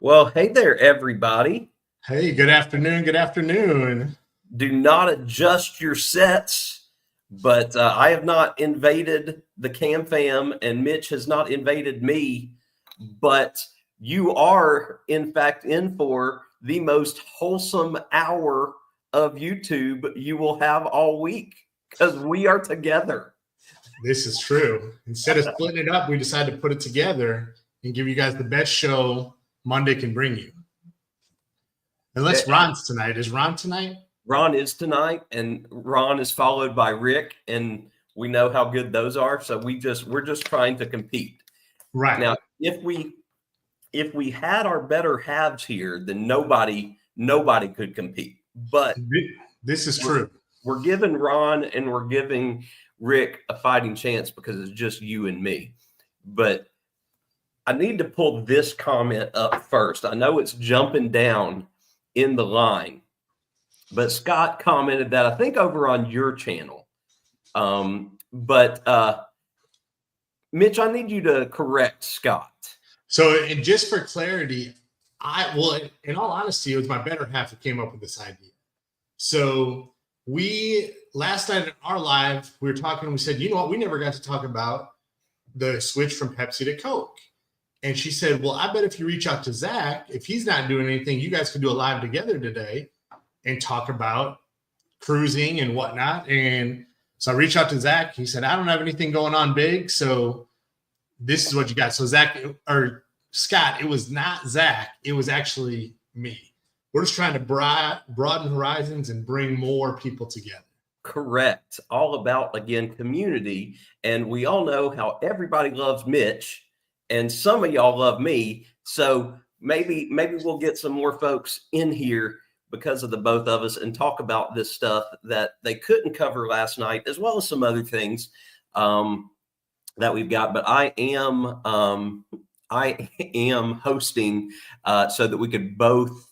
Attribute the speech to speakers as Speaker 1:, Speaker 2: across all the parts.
Speaker 1: Well, hey there, everybody.
Speaker 2: Hey, good afternoon. Good afternoon.
Speaker 1: Do not adjust your sets, but I have not invaded the Cam Fam, and Mitch has not invaded me. But you are, in fact, in for the most wholesome hour of YouTube you will have all week because we are together.
Speaker 2: This is true. Instead of splitting it up, we decided to put it together and give you guys the best show Monday can bring you. Unless Ron's tonight. Is Ron tonight?
Speaker 1: Ron is tonight, and Ron is followed by Rick, and we know how good those are. So we're just trying to compete.
Speaker 2: Right.
Speaker 1: Now, if we had our better halves here, then nobody could compete. But
Speaker 2: this is true.
Speaker 1: We're giving Ron and we're giving Rick a fighting chance because it's just you and me. But I need to pull this comment up first. I know it's jumping down in the line, but Scott commented that, I think, over on your channel. But Mitch, I need you to correct Scott.
Speaker 2: So, and just for clarity, in all honesty, it was my better half that came up with this idea. So last night in our live, we were talking, we said, you know what, we never got to talk about the switch from Pepsi to Coke. And she said, well, I bet if you reach out to Zach, if he's not doing anything, you guys could do a live together today and talk about cruising and whatnot. And so I reached out to Zach. He said, I don't have anything going on big. So this is what you got. So Zach or Scott, it was not Zach. It was actually me. We're just trying to broaden horizons and bring more people together.
Speaker 1: Correct. All about, again, community. And we all know how everybody loves Mitch. And some of y'all love me. So maybe we'll get some more folks in here because of the both of us and talk about this stuff that they couldn't cover last night, as well as some other things that we've got. But I am hosting so that we could both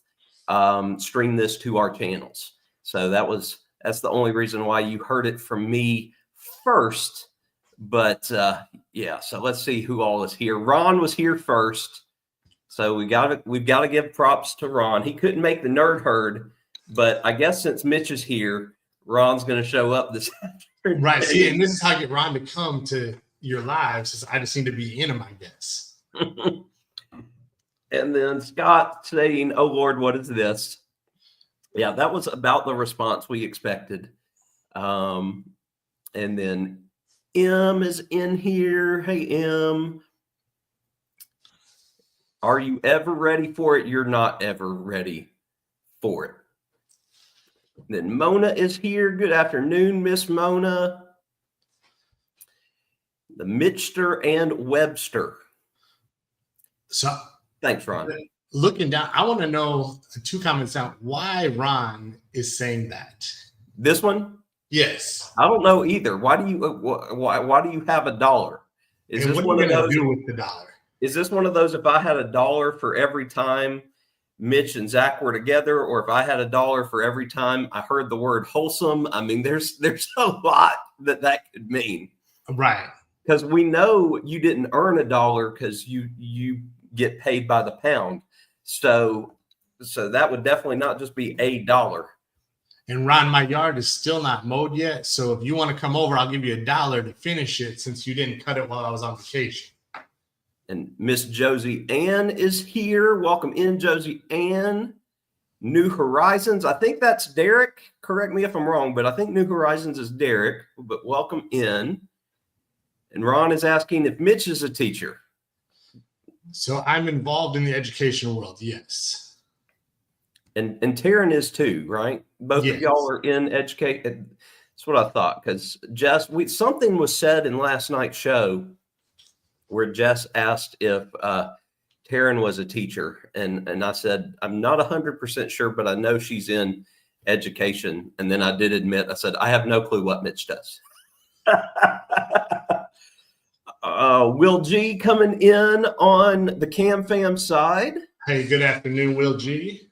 Speaker 1: stream this to our channels. So that's the only reason why you heard it from me first. But yeah, so let's see who all is here. Ron was here first, so we've got to give props to Ron. He couldn't make the nerd herd, but I guess since Mitch is here, Ron's going to show up this afternoon.
Speaker 2: Right. See, and this is how I get Ron to come to your lives. Is I just need to be in them, I guess.
Speaker 1: And then Scott saying, "Oh Lord, what is this?" Yeah, that was about the response we expected. And then M is in here. Hey, M. Are you ever ready for it? You're not ever ready for it. Then Mona is here. Good afternoon, Miss Mona. The Mitchster and Webster.
Speaker 2: So
Speaker 1: thanks, Ron.
Speaker 2: Looking down, I want to know 2 comments down why Ron is saying that.
Speaker 1: This one?
Speaker 2: Yes.
Speaker 1: I don't know either. Why do you have $1?
Speaker 2: Is this one of those? Do with the dollar?
Speaker 1: Is this one of those? If I had $1 for every time Mitch and Zach were together, or if I had $1 for every time I heard the word wholesome? I mean, there's a lot that could mean,
Speaker 2: right?
Speaker 1: Because we know you didn't earn $1 because you get paid by the pound. So that would definitely not just be $1.
Speaker 2: And Ron, my yard is still not mowed yet. So if you want to come over, I'll give you $1 to finish it since you didn't cut it while I was on vacation.
Speaker 1: And Miss Josie Ann is here. Welcome in, Josie Ann. New Horizons. I think that's Derek. Correct me if I'm wrong, but I think New Horizons is Derek. But welcome in. And Ron is asking if Mitch is a teacher.
Speaker 2: So I'm involved in the education world, yes.
Speaker 1: And Taryn is too, right? Both of y'all are in education. That's what I thought. Because Jess, something was said in last night's show where Jess asked if Taryn was a teacher, and I said I'm not 100% sure, but I know she's in education. And then I did admit, I said I have no clue what Mitch does. Will G coming in on the Cam Fam side.
Speaker 2: Hey, good afternoon, Will G.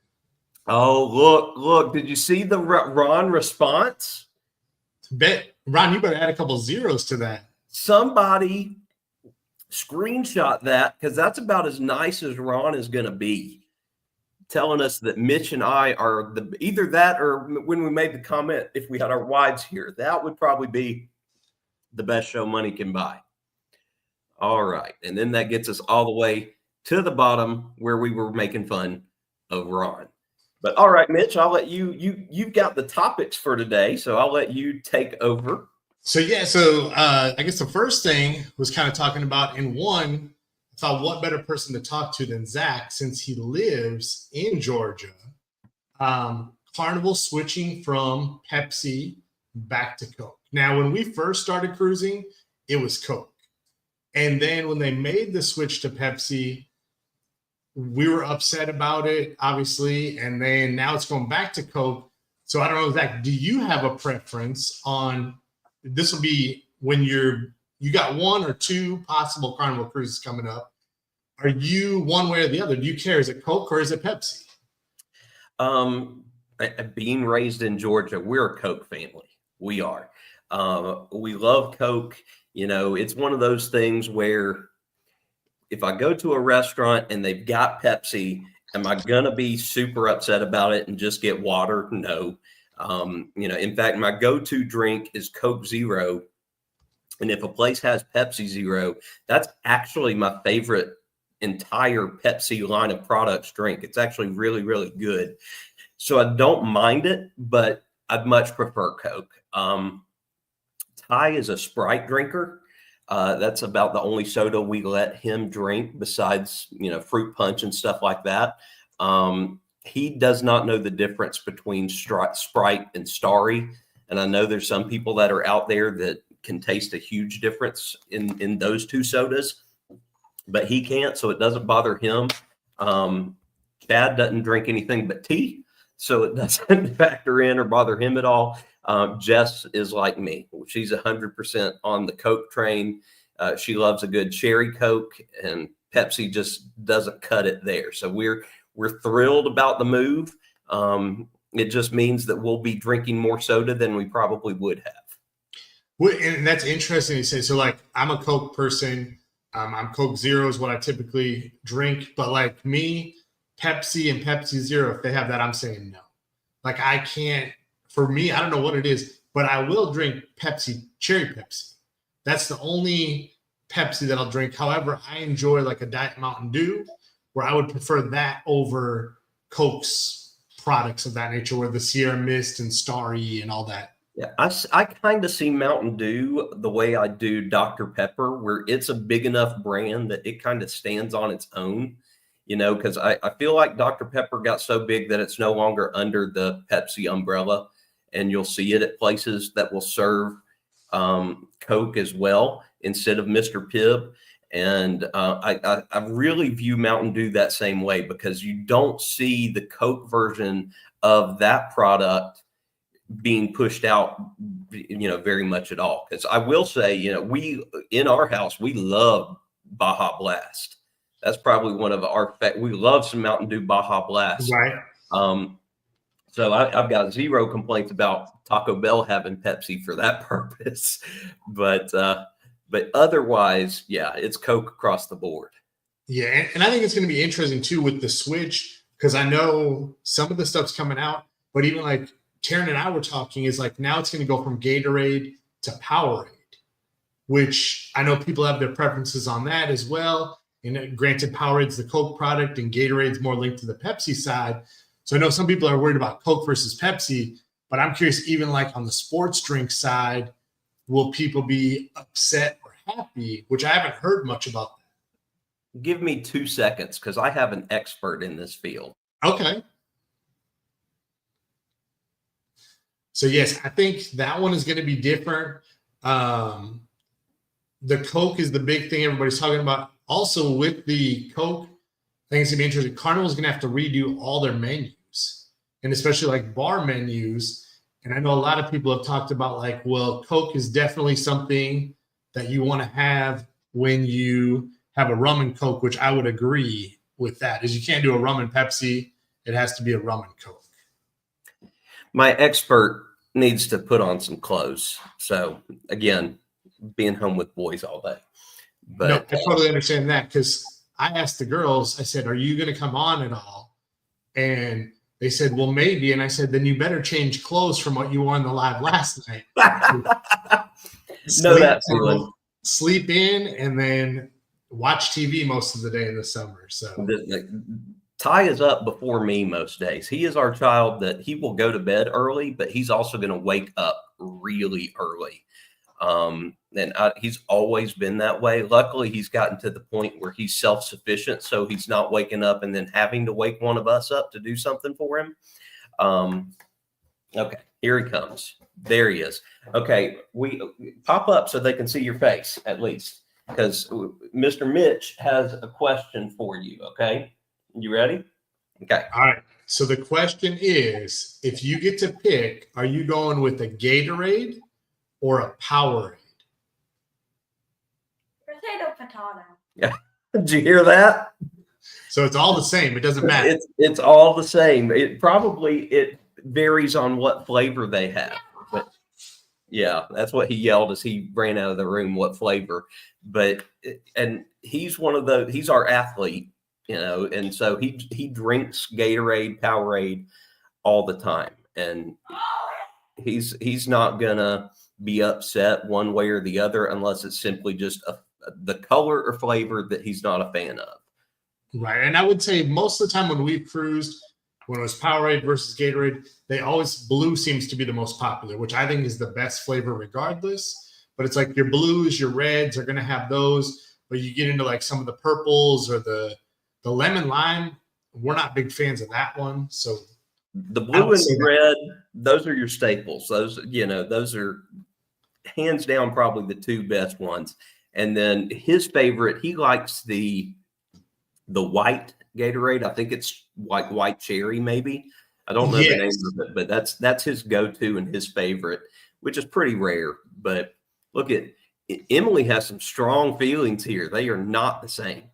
Speaker 1: Oh, look! Did you see the Ron response?
Speaker 2: Ron, you better add a couple zeros to that.
Speaker 1: Somebody screenshot that because that's about as nice as Ron is going to be. telling us that Mitch and I are either that or when we made the comment, if we had our wives here, that would probably be the best show money can buy. All right. And then that gets us all the way to the bottom where we were making fun of Ron. But all right, Mitch, I'll let you've got the topics for today, so I'll let you take over.
Speaker 2: So I guess the first thing was kind of talking about, in one, I thought what better person to talk to than Zach, since he lives in Georgia. Carnival switching from Pepsi back to Coke. Now, when we first started cruising, it was Coke. And then when they made the switch to Pepsi, we were upset about it, obviously. And then now it's going back to Coke. So I don't know, Zach, do you have a preference on, this will be when you got one or two possible Carnival cruises coming up. Are you one way or the other? Do you care? Is it Coke or is it Pepsi?
Speaker 1: Being raised in Georgia, we're a Coke family. We are. We love Coke. You know, it's one of those things where if I go to a restaurant and they've got Pepsi, am I going to be super upset about it and just get water? No. You know, in fact, my go-to drink is Coke Zero. And if a place has Pepsi Zero, that's actually my favorite entire Pepsi line of products drink. It's actually really, really good. So I don't mind it, but I'd much prefer Coke. Ty is a Sprite drinker. That's about the only soda we let him drink besides, you know, fruit punch and stuff like that. He does not know the difference between Sprite and Starry. And I know there's some people that are out there that can taste a huge difference in those two sodas, but he can't, so it doesn't bother him. Chad doesn't drink anything but tea, so it doesn't factor in or bother him at all. Jess is like me. She's 100% on the Coke train. She loves a good cherry Coke, and Pepsi just doesn't cut it there. So we're thrilled about the move. It just means that we'll be drinking more soda than we probably would have.
Speaker 2: Well, and that's interesting to say. So, like, I'm a Coke person. I'm Coke Zero is what I typically drink. But like me, Pepsi and Pepsi Zero, if they have that, I'm saying no. Like, I can't. For me, I don't know what it is, but I will drink Pepsi, cherry Pepsi. That's the only Pepsi that I'll drink. However, I enjoy like a Diet Mountain Dew, where I would prefer that over Coke's products of that nature, where the Sierra Mist and Starry and all that.
Speaker 1: Yeah, I kind of see Mountain Dew the way I do Dr. Pepper, where it's a big enough brand that it kind of stands on its own, you know, because I feel like Dr. Pepper got so big that it's no longer under the Pepsi umbrella. And you'll see it at places that will serve Coke as well instead of Mr. Pibb. And I really view Mountain Dew that same way, because you don't see the Coke version of that product being pushed out, you know, very much at all. Because I will say, you know, we in our house, we love Baja Blast. That's probably one of we love some Mountain Dew Baja Blast.
Speaker 2: Right.
Speaker 1: So I've got zero complaints about Taco Bell having Pepsi for that purpose, but otherwise, yeah, it's Coke across the board.
Speaker 2: Yeah, and I think it's going to be interesting too with the switch, because I know some of the stuff's coming out, but even like Taryn and I were talking, is like now it's going to go from Gatorade to Powerade, which I know people have their preferences on that as well. And granted, Powerade's the Coke product and Gatorade's more linked to the Pepsi side. So I know some people are worried about Coke versus Pepsi, but I'm curious, even like on the sports drink side, will people be upset or happy? Which I haven't heard much about that.
Speaker 1: Give me 2 seconds, because I have an expert in this field.
Speaker 2: Okay. So yes, I think that one is going to be different. The Coke is the big thing everybody's talking about. Also with the Coke, I think it's going to be interesting. Carnival's going to have to redo all their menus, and especially like bar menus. And I know a lot of people have talked about like, well, Coke is definitely something that you want to have when you have a rum and Coke, which I would agree with that. Is you can't do a rum and Pepsi. It has to be a rum and Coke.
Speaker 1: My expert needs to put on some clothes. So again, being home with boys all day. But
Speaker 2: no, I totally understand that, because I asked the girls, I said, are you going to come on at all? And they said, well, maybe. And I said, then you better change clothes from what you wore on the live last night.
Speaker 1: Know that feeling.
Speaker 2: Sleep in and then watch TV most of the day in the summer. So
Speaker 1: Ty is up before me most days. He is our child that he will go to bed early, but he's also going to wake up really early. He's always been that way. Luckily, he's gotten to the point where he's self-sufficient, so he's not waking up and then having to wake one of us up to do something for him. Okay, here he comes. There he is. Okay, we pop up so they can see your face at least, because Mr. Mitch has a question for you. Okay, you ready? Okay.
Speaker 2: All right. So the question is, if you get to pick, are you going with a Gatorade or a Powerade?
Speaker 3: Potato.
Speaker 1: Yeah. Did you hear that?
Speaker 2: So it's all the same. It doesn't matter.
Speaker 1: It's all the same. It varies on what flavor they have. But yeah, that's what he yelled as he ran out of the room. What flavor? And he's one of those. He's our athlete, and so he drinks Gatorade, Powerade all the time, and he's not gonna be upset one way or the other unless it's simply just the color or flavor that he's not a fan of.
Speaker 2: Right. And I would say most of the time when we've cruised, when it was Powerade versus Gatorade, blue seems to be the most popular, which I think is the best flavor regardless. But it's like your blues, your reds are going to have those, but you get into like some of the purples or the lemon lime. We're not big fans of that one. So
Speaker 1: the blue and the red, those are your staples. Those are hands down probably the two best ones. And then his favorite, he likes the white Gatorade. I think it's like white cherry, maybe. I don't know the name of it, but that's his go-to and his favorite, which is pretty rare. But look at Emily has some strong feelings here. They are not the same.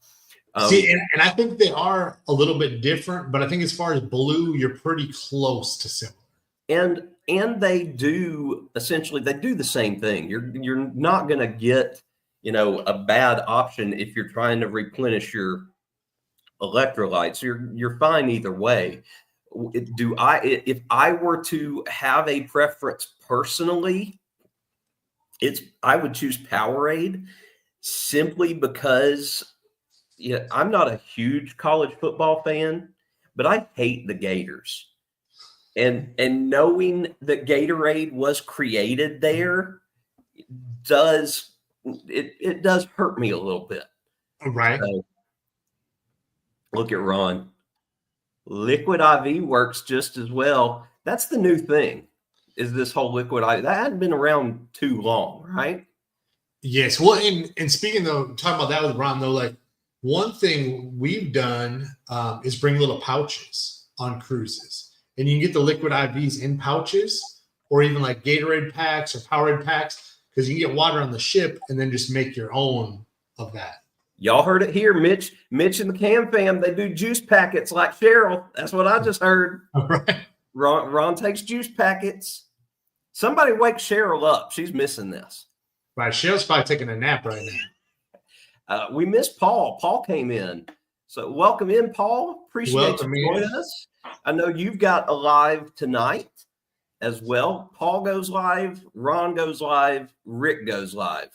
Speaker 2: See, and I think they are a little bit different, but I think as far as blue, you're pretty close to similar.
Speaker 1: And they do the same thing. You're not going to get a bad option if you're trying to replenish your electrolytes. You're fine either way. If I were to have a preference personally, I would choose Powerade simply because I'm not a huge college football fan, but I hate the Gators. And knowing that Gatorade was created there does hurt me a little bit.
Speaker 2: Right.
Speaker 1: So, look at Ron. Liquid IV works just as well. That's the new thing, is this whole liquid IV. That hadn't been around too long, right?
Speaker 2: Yes. Well, and speaking though, talking about that with Ron though, like one thing we've done is bring little pouches on cruises. And you can get the liquid IVs in pouches or even like Gatorade packs or Powerade packs because you can get water on the ship and then just make your own of that.
Speaker 1: Y'all heard it here, Mitch and the Cam fam. They do juice packets like Cheryl. That's what I just heard.
Speaker 2: All right.
Speaker 1: Ron takes juice packets. Somebody wake Cheryl up. She's missing this.
Speaker 2: Right. Cheryl's probably taking a nap right now.
Speaker 1: We missed Paul. Paul came in. So welcome in, Paul. Appreciate you joining us. I know you've got a live tonight as well. Paul goes live. Ron goes live. Rick goes live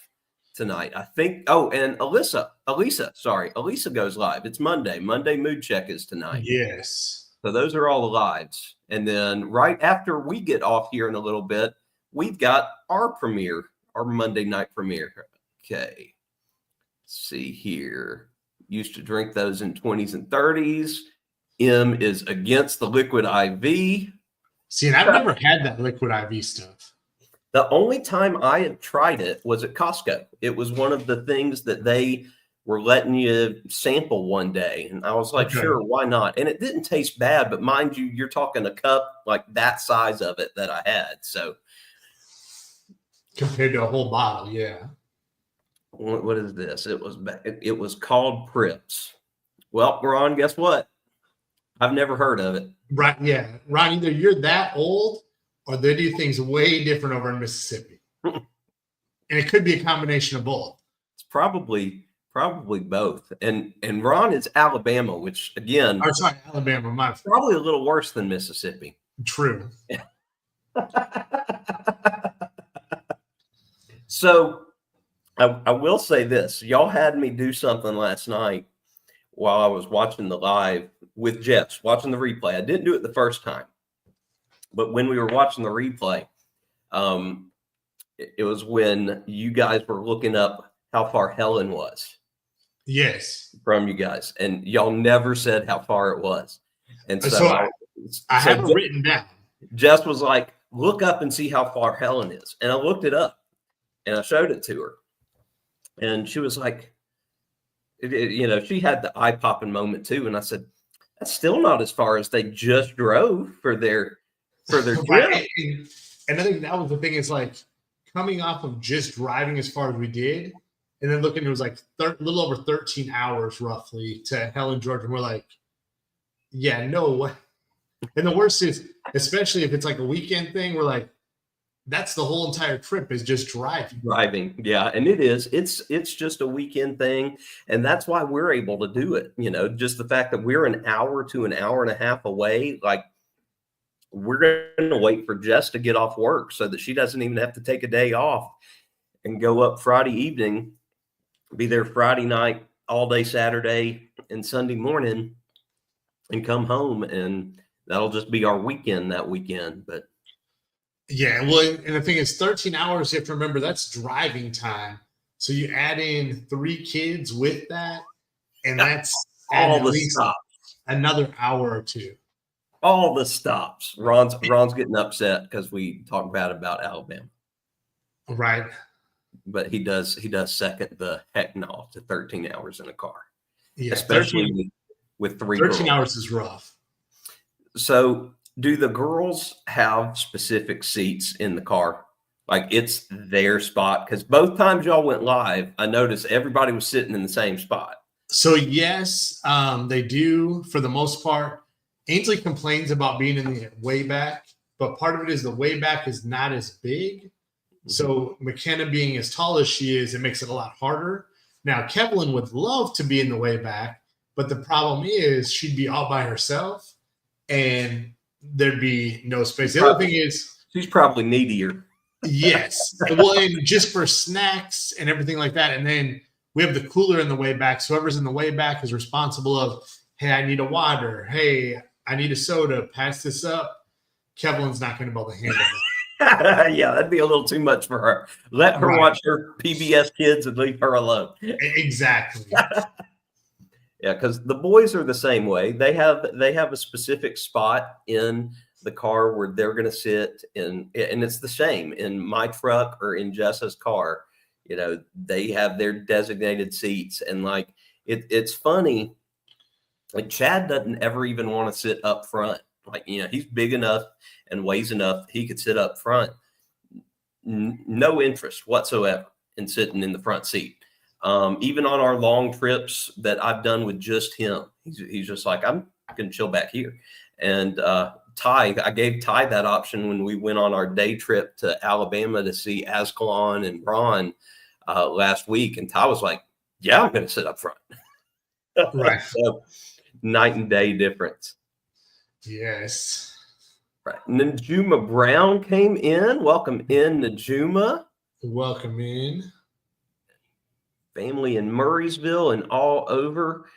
Speaker 1: tonight. I think. Oh, and Elisa goes live. It's Monday. Monday Mood Check is tonight.
Speaker 2: Yes.
Speaker 1: So those are all the lives. And then right after we get off here in a little bit, we've got our premiere, our Monday night premiere. Okay. Let's see here. Used to drink those in 20s and 30s. M is against the liquid IV.
Speaker 2: See, and I've never had that liquid IV stuff.
Speaker 1: The only time I had tried it was at Costco. It was one of the things that they were letting you sample one day. And I was like, Sure, why not? And it didn't taste bad, but mind you, you're talking a cup like that size of it that I had. So
Speaker 2: compared to a whole bottle, yeah.
Speaker 1: What is this? It was called Prips. Well, Ron, guess what? I've never heard of it.
Speaker 2: Right, yeah. Ron, either you're that old or they do things way different over in Mississippi. And it could be a combination of both.
Speaker 1: It's probably Probably both. And Ron is Alabama, which again,
Speaker 2: Or sorry, Alabama. My
Speaker 1: probably a little worse than Mississippi.
Speaker 2: true.
Speaker 1: So I will say this. Y'all had me do something last night while I was watching the live with Jess, watching the replay. I didn't do it the first time, but when we were watching the replay, it was when you guys were looking up how far Helen was.
Speaker 2: Yes.
Speaker 1: From you guys, and y'all never said how far it was. And
Speaker 2: So I have it written down.
Speaker 1: Jess was like, look up and see how far Helen is. And I looked it up and I showed it to her. And she was like, she had the eye popping moment too. And I said, that's still not as far as they just drove for their trip.
Speaker 2: Right. And I think that was the thing, is like coming off of just driving as far as we did, and then looking, it was like a little over 13 hours roughly to Helen, Georgia. And we're like, yeah, no. And the worst is, especially if it's like a weekend thing, we're like, that's the whole entire trip is just driving.
Speaker 1: Yeah. And it is, it's just a weekend thing. And that's why we're able to do it. Just the fact that we're an hour to an hour and a half away, like we're going to wait for Jess to get off work so that she doesn't even have to take a day off and go up Friday evening, be there Friday night, all day Saturday and Sunday morning, and come home. And that'll just be our weekend that weekend. But
Speaker 2: yeah, well, and the thing is 13 hours, you have to remember that's driving time. So you add in 3 kids with that, and that's
Speaker 1: all the stops.
Speaker 2: Another hour or 2.
Speaker 1: All the stops. Ron's getting upset because we talked bad about Alabama.
Speaker 2: Right.
Speaker 1: But he does second the heck no to 13 hours in a car.
Speaker 2: Yeah,
Speaker 1: especially with 3
Speaker 2: 13
Speaker 1: girls.
Speaker 2: hours is rough.
Speaker 1: So do the girls have specific seats in the car? Like it's their spot? Because both times y'all went live, I noticed everybody was sitting in the same spot.
Speaker 2: So yes, they do for the most part. Ainsley complains about being in the way back, but part of it is the way back is not as big. So McKenna being as tall as she is, it makes it a lot harder. Now, Kevlin would love to be in the way back, but the problem is she'd be all by herself and there'd be no space. The other thing is
Speaker 1: she's probably needier.
Speaker 2: Yes. Well, and just for snacks and everything like that. And then we have the cooler in the way back. So whoever's in the way back is responsible of, hey, I need a water. Hey, I need a soda. Pass this up. Kevlin's not going to be able to handle it.
Speaker 1: Yeah, that'd be a little too much for her. Let her watch her PBS Kids and leave her alone.
Speaker 2: Exactly.
Speaker 1: Yeah, because the boys are the same way. They have a specific spot in the car where they're going to sit, and it's the same in my truck or in Jessa's car. They have their designated seats, and like it's funny. Like Chad doesn't ever even want to sit up front. Like, he's big enough and weighs enough he could sit up front. No interest whatsoever in sitting in the front seat. Even on our long trips that I've done with just him, he's just like, I'm going to chill back here. And I gave Ty that option when we went on our day trip to Alabama to see Ascalon and Ron last week. And Ty was like, yeah, I'm going to sit up front.
Speaker 2: Right.
Speaker 1: So, night and day difference.
Speaker 2: Yes.
Speaker 1: Right. Najuma Brown came in. Welcome in, Najuma.
Speaker 2: Welcome in.
Speaker 1: Family in Murraysville and all over.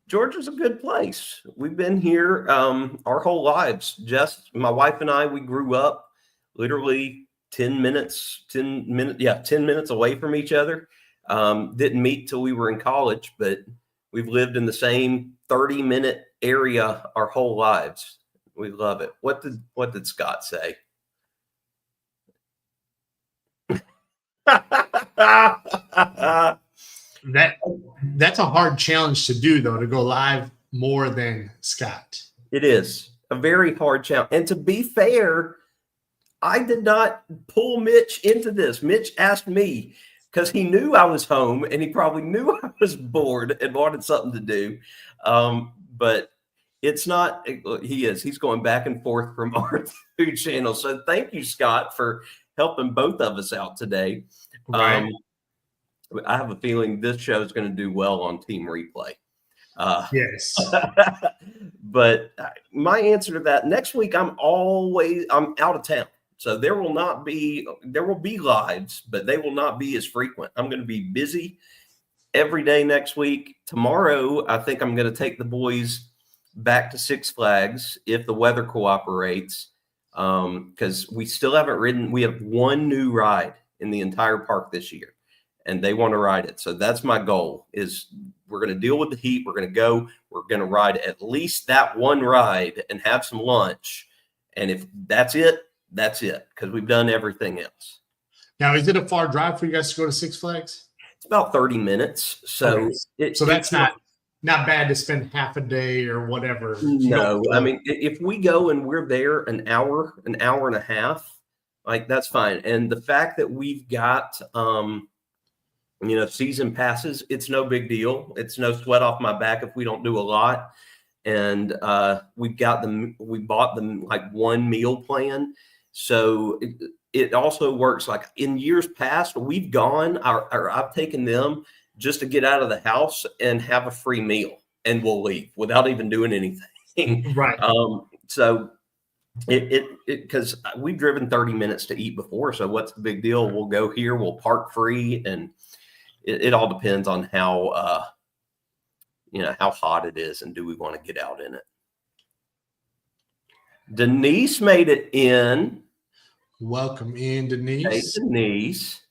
Speaker 1: Georgia's a good place. We've been here our whole lives. My wife and I, we grew up literally 10 minutes away from each other. Didn't meet till we were in college, but we've lived in the same 30-minute area our whole lives. We love it. What did Scott say?
Speaker 2: That's a hard challenge to do, though, to go live more than Scott.
Speaker 1: It is a very hard challenge. And to be fair, I did not pull Mitch into this. Mitch asked me because he knew I was home and he probably knew I was bored and wanted something to do. But it's not, he's going back and forth from our 2 channels. So thank you, Scott, for helping both of us out today.
Speaker 2: Right.
Speaker 1: I have a feeling this show is going to do well on Team Replay.
Speaker 2: Yes.
Speaker 1: But my answer to that, next week I'm out of town. So there will be lives, but they will not be as frequent. I'm going to be busy every day next week. Tomorrow, I think I'm going to take the boys back to Six Flags if the weather cooperates, because we still haven't ridden. We have one new ride in the entire park this year, and they want to ride it. So that's my goal, is we're going to deal with the heat. We're going to ride at least that one ride and have some lunch. And if that's it, that's it, because we've done everything else.
Speaker 2: Now, is it a far drive for you guys to go to Six Flags?
Speaker 1: It's about 30 minutes. So,
Speaker 2: so that's not bad to spend half a day or whatever.
Speaker 1: No, I mean, if we go and we're there an hour and a half, like, that's fine. And the fact that we've got, season passes, it's no big deal. It's no sweat off my back if we don't do a lot. And we bought them like one meal plan. So it also works. Like in years past, we've gone, or I've taken them just to get out of the house and have a free meal, and we'll leave without even doing anything.
Speaker 2: Right.
Speaker 1: So because we've driven 30 minutes to eat before. So what's the big deal? We'll go here, we'll park free, and it all depends on how hot it is and do we want to get out in it. Denise made it in.
Speaker 2: Welcome in, Denise.
Speaker 1: Hey, Denise.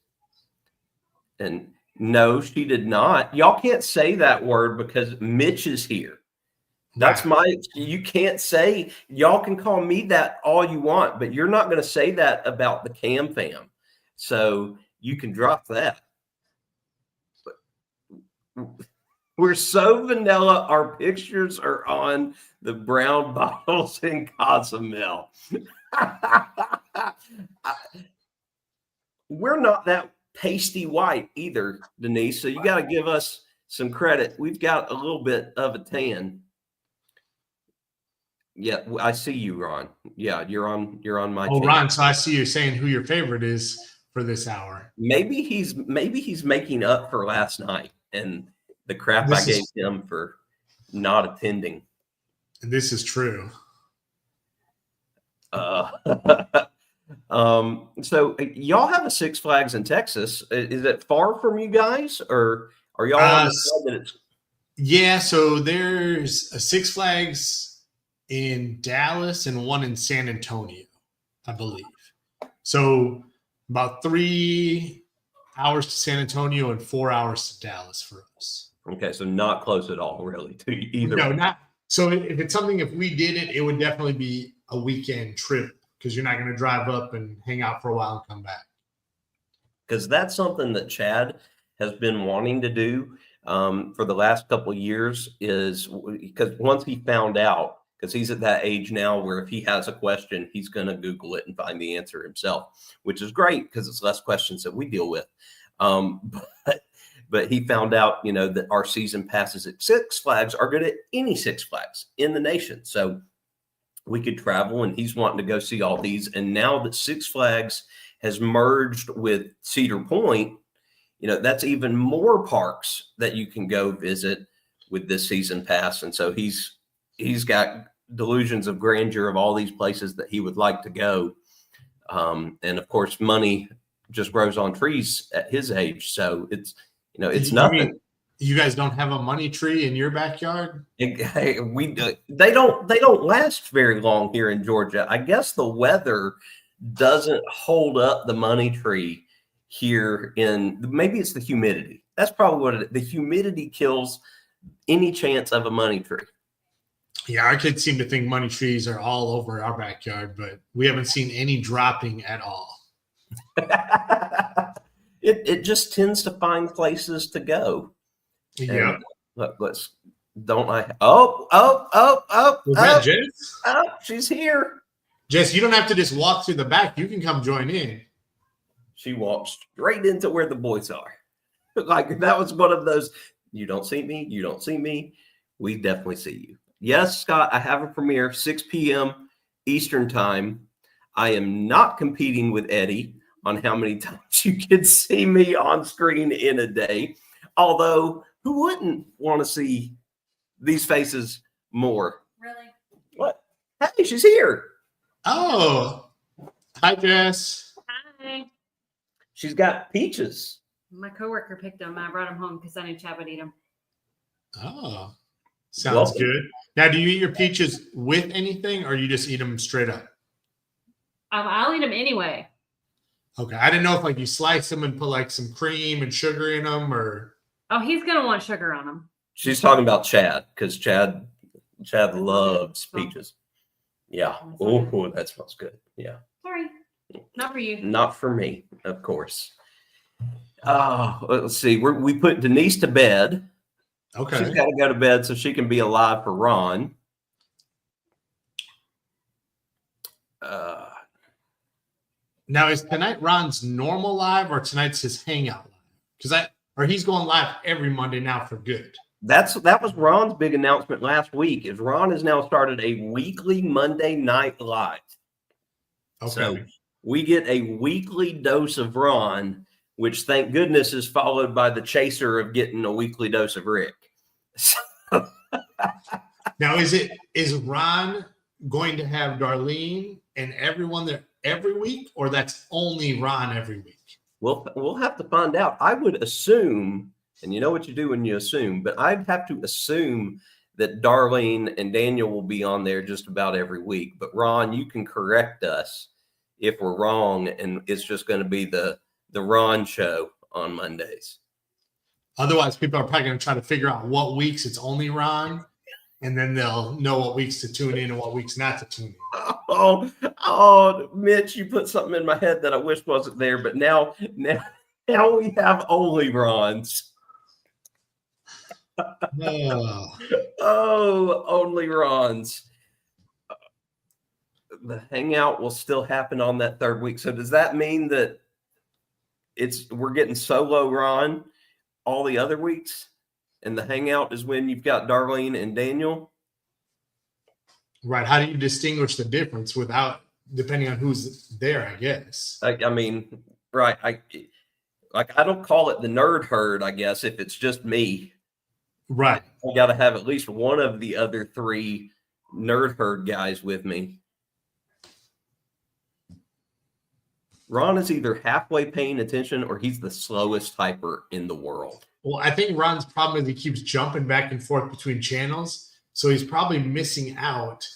Speaker 1: And no, she did not. Y'all can't say that word because Mitch is here. That's you can't say, y'all can call me that all you want, but you're not going to say that about the Cam fam. So you can drop that. But we're so vanilla. Our pictures are on the brown bottles in Cozumel. We're not that pasty white either, Denise. So you got to give us some credit. We've got a little bit of a tan. Yeah, I see you, Ron. Yeah, you're on my channel.
Speaker 2: Ron, so I see you saying who your favorite is for this hour.
Speaker 1: Maybe he's making up for last night and the crap I gave him for not attending.
Speaker 2: This is true.
Speaker 1: So y'all have a Six Flags in Texas. Is it far from you guys, or are y'all on the side that it's?
Speaker 2: Yeah, so there's a Six Flags in Dallas and one in San Antonio, I believe. So about 3 hours to San Antonio and 4 hours to Dallas for us.
Speaker 1: Okay, so not close at all, really, to either.
Speaker 2: No, not. So if we did it, it would definitely be a weekend trip, because you're not going to drive up and hang out for a while and come back.
Speaker 1: Because that's something that Chad has been wanting to do for the last couple of years, is because once he found out, because he's at that age now where if he has a question, he's going to Google it and find the answer himself, which is great because it's less questions that we deal with. But he found out, that our season passes at Six Flags are good at any Six Flags in the nation. So we could travel, and he's wanting to go see all these. And now that Six Flags has merged with Cedar Point, that's even more parks that you can go visit with this season pass. And so he's got delusions of grandeur of all these places that he would like to go. And of course, money just grows on trees at his age. So it's nothing.
Speaker 2: You guys don't have a money tree in your backyard?
Speaker 1: Hey, they don't last very long here in Georgia. I guess the weather doesn't hold up the money tree here maybe it's the humidity. That's probably what it is. The humidity kills any chance of a money tree.
Speaker 2: Yeah, our kids seem to think money trees are all over our backyard, but we haven't seen any dropping at all.
Speaker 1: It just tends to find places to go.
Speaker 2: Yeah.
Speaker 1: Look, don't I? Oh,
Speaker 2: Jess?
Speaker 1: Oh, she's here.
Speaker 2: Jess, you don't have to just walk through the back. You can come join in.
Speaker 1: She walks straight into where the boys are. Like, that was one of those, you don't see me, you don't see me. We definitely see you. Yes, Scott, I have a premiere, 6 p.m. Eastern time. I am not competing with Eddie. on how many times you can see me on screen in a day. Although, who wouldn't want to see these faces more?
Speaker 3: Really?
Speaker 1: What? Hey, she's here.
Speaker 2: Oh, hi, Jess.
Speaker 3: Hi.
Speaker 1: She's got peaches.
Speaker 3: My coworker picked them. I brought them home because I knew Chad would eat them.
Speaker 2: Oh, sounds
Speaker 1: Welcome.
Speaker 2: good. Now, do you eat your peaches with anything, or you just eat them straight up?
Speaker 3: I'll eat them anyway.
Speaker 2: Okay, I didn't know if like you slice them and put like some cream and sugar in them, or
Speaker 3: Oh, he's gonna want sugar on them.
Speaker 1: She's talking about Chad because Chad loves peaches. Yeah. Oh, that smells good. Yeah.
Speaker 3: Sorry, not for you.
Speaker 1: Not for me, of course. Let's see. We put Denise to bed.
Speaker 2: okay.
Speaker 1: She's got to go to bed so she can be alive for Ron.
Speaker 2: Now, is tonight Ron's normal live or tonight's his hangout live? Or he's going live every Monday now for good.
Speaker 1: That was Ron's big announcement last week. Is Ron has now started a weekly Monday night live.
Speaker 2: Okay.
Speaker 1: So we get a weekly dose of Ron, which thank goodness is followed by the chaser of getting a weekly dose of Rick.
Speaker 2: Now, is Ron going to have Darlene and everyone there every week, or that's only Ron every week?
Speaker 1: We'll have to find out. I would assume, and you know what you do when you assume, but I'd have to assume that Darlene and Daniel will be on there just about every week. But Ron, you can correct us if we're wrong, and it's just going to be the Ron show on Mondays.
Speaker 2: Otherwise, people are probably going to try to figure out what weeks it's only Ron, and then they'll know what weeks to tune in and what weeks not to tune in.
Speaker 1: Oh, Mitch, you put something in my head that I wish wasn't there, but now we have only Rons. Oh, only Rons. The hangout will still happen on that third week. So does that mean that we're getting solo Ron all the other weeks, and the hangout is when you've got Darlene and Daniel?
Speaker 2: Right. How do you distinguish the difference depending on who's there, I guess?
Speaker 1: I mean, right. I don't call it the nerd herd, I guess, if it's just me.
Speaker 2: Right.
Speaker 1: I got to have at least one of the other three nerd herd guys with me. Ron is either halfway paying attention or he's the slowest typer in the world.
Speaker 2: Well, I think Ron's problem is he keeps jumping back and forth between channels. So he's probably missing out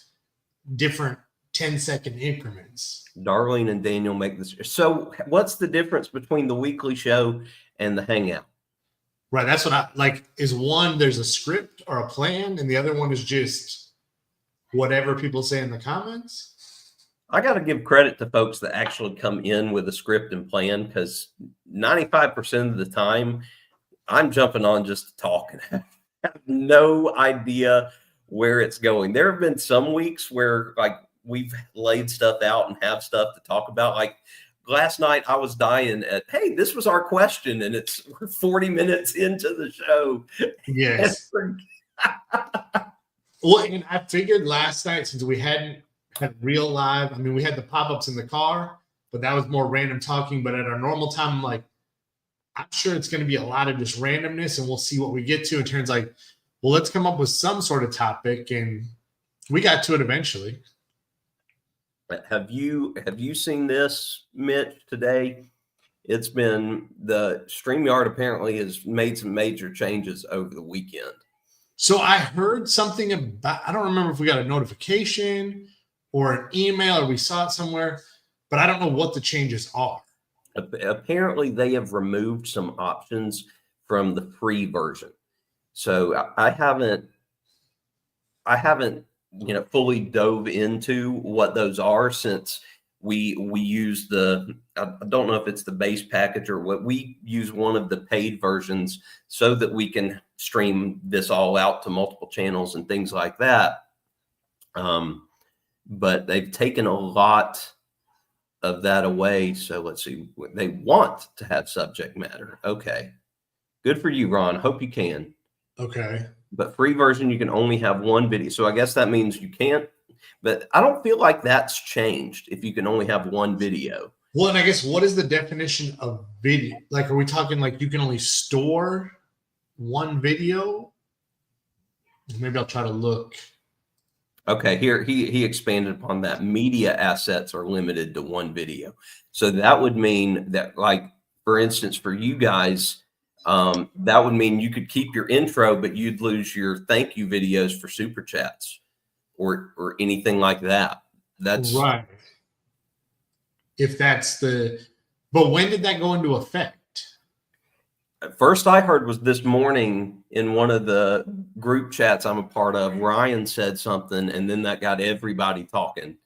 Speaker 2: different 10-second increments.
Speaker 1: Darlene and Daniel make this. So what's the difference between the weekly show and the hangout?
Speaker 2: Right. That's what I like. Is one, there's a script or a plan, and the other one is just whatever people say in the comments?
Speaker 1: I got to give credit to folks that actually come in with a script and plan, because 95% of the time I'm jumping on just to talk and have no idea where it's going. There have been some weeks where like we've laid stuff out and have stuff to talk about. Like last night I was dying at, hey, this was our question, and we're 40 minutes into the show.
Speaker 2: Yes. Well, and I figured last night, since we hadn't had real live, I mean, we had the pop-ups in the car, but that was more random talking. But at our normal time, I'm like, I'm sure it's going to be a lot of just randomness, and we'll see what we get to. It turns like, well, let's come up with some sort of topic, and we got to it eventually.
Speaker 1: Have you seen this, Mitch, today? It's been, the StreamYard apparently has made some major changes over the weekend.
Speaker 2: So I heard something about, I don't remember if we got a notification or an email or we saw it somewhere, but I don't know what the changes are.
Speaker 1: Apparently they have removed some options from the free version. So I haven't fully dove into what those are, since we use I don't know if it's the base package or what. We use one of the paid versions so that we can stream this all out to multiple channels and things like that. But they've taken a lot of that away. So let's see. They want to have subject matter. Okay. Good for you, Ron. Hope you can.
Speaker 2: Okay.
Speaker 1: But free version, you can only have one video. So I guess that means you can't, but I don't feel like that's changed if you can only have one video.
Speaker 2: Well, and I guess what is the definition of video? Like, are we talking like you can only store one video? Maybe I'll try to look.
Speaker 1: Okay, here he expanded upon that. Media assets are limited to one video. So that would mean that, like, for instance, for you guys, that would mean you could keep your intro, but you'd lose your thank you videos for super chats or anything like that. That's
Speaker 2: right. If that's but when did that go into effect?
Speaker 1: First I heard was this morning in one of the group chats I'm a part of. Ryan said something, and then that got everybody talking,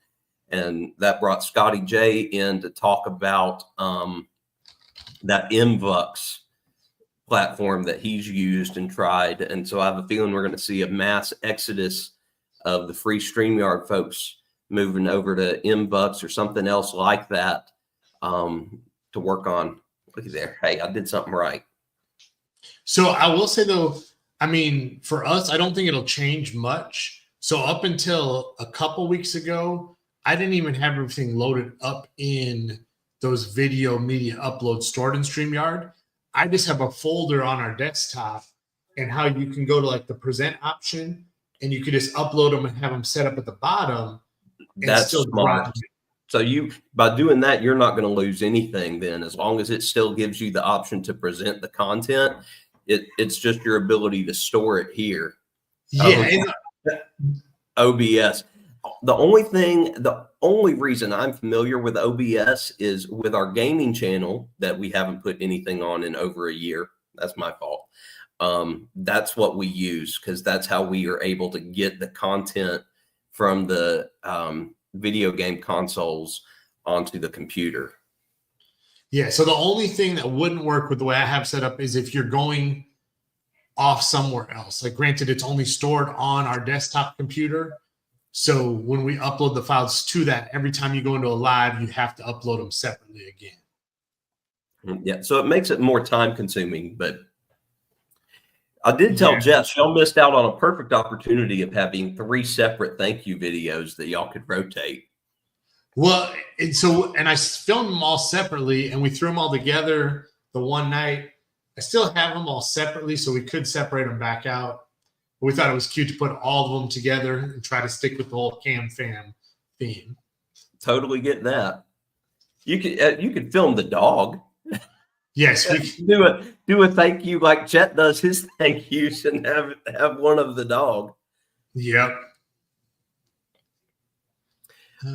Speaker 1: and that brought Scotty J in to talk about that MVux platform that he's used and tried. And so I have a feeling we're going to see a mass exodus of the free StreamYard folks moving over to MVux or something else like that to work on. Look at there. Hey, I did something right.
Speaker 2: So I will say though, I mean, for us, I don't think it'll change much. So up until a couple weeks ago, I didn't even have everything loaded up in those video media uploads stored in StreamYard. I just have a folder on our desktop, and how you can go to like the present option and you can just upload them and have them set up at the bottom.
Speaker 1: That's smart. So you, by doing that, you're not going to lose anything then, as long as it still gives you the option to present the content. It's just your ability to store it here.
Speaker 2: Yeah.
Speaker 1: OBS. The only reason I'm familiar with OBS is with our gaming channel that we haven't put anything on in over a year. That's my fault. That's what we use, because that's how we are able to get the content from the video game consoles onto the computer.
Speaker 2: Yeah. So the only thing that wouldn't work with the way I have set up is if you're going off somewhere else. Like, granted, it's only stored on our desktop computer. So when we upload the files to that, every time you go into a live, you have to upload them separately again.
Speaker 1: Yeah. So it makes it more time consuming, but I did tell Jess, y'all missed out on a perfect opportunity of having 3 separate thank you videos that y'all could rotate.
Speaker 2: Well, and I filmed them all separately, and we threw them all together the one night. I still have them all separately, so we could separate them back out. But we thought it was cute to put all of them together and try to stick with the whole Cam Fam theme.
Speaker 1: Totally get that. You could film the dog.
Speaker 2: Yes, we
Speaker 1: can do a thank you like Chet does his thank yous, and have one of the dog.
Speaker 2: Yep.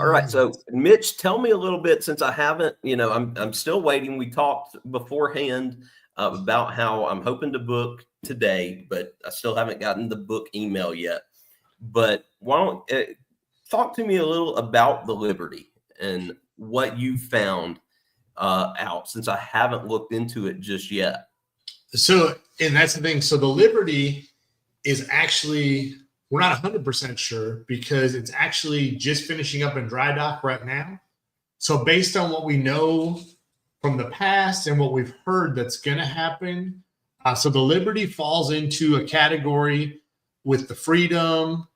Speaker 1: All right, so Mitch, tell me a little bit, since I haven't, I'm still waiting. We talked beforehand about how I'm hoping to book today, but I still haven't gotten the book email yet. But why don't talk to me a little about the Liberty and what you found out, since I haven't looked into it just yet.
Speaker 2: So, and that's the thing. So the Liberty is actually, we're not 100% sure, because it's actually just finishing up in dry dock right now. So based on what we know from the past and what we've heard that's going to happen, so the Liberty falls into a category with the Freedom,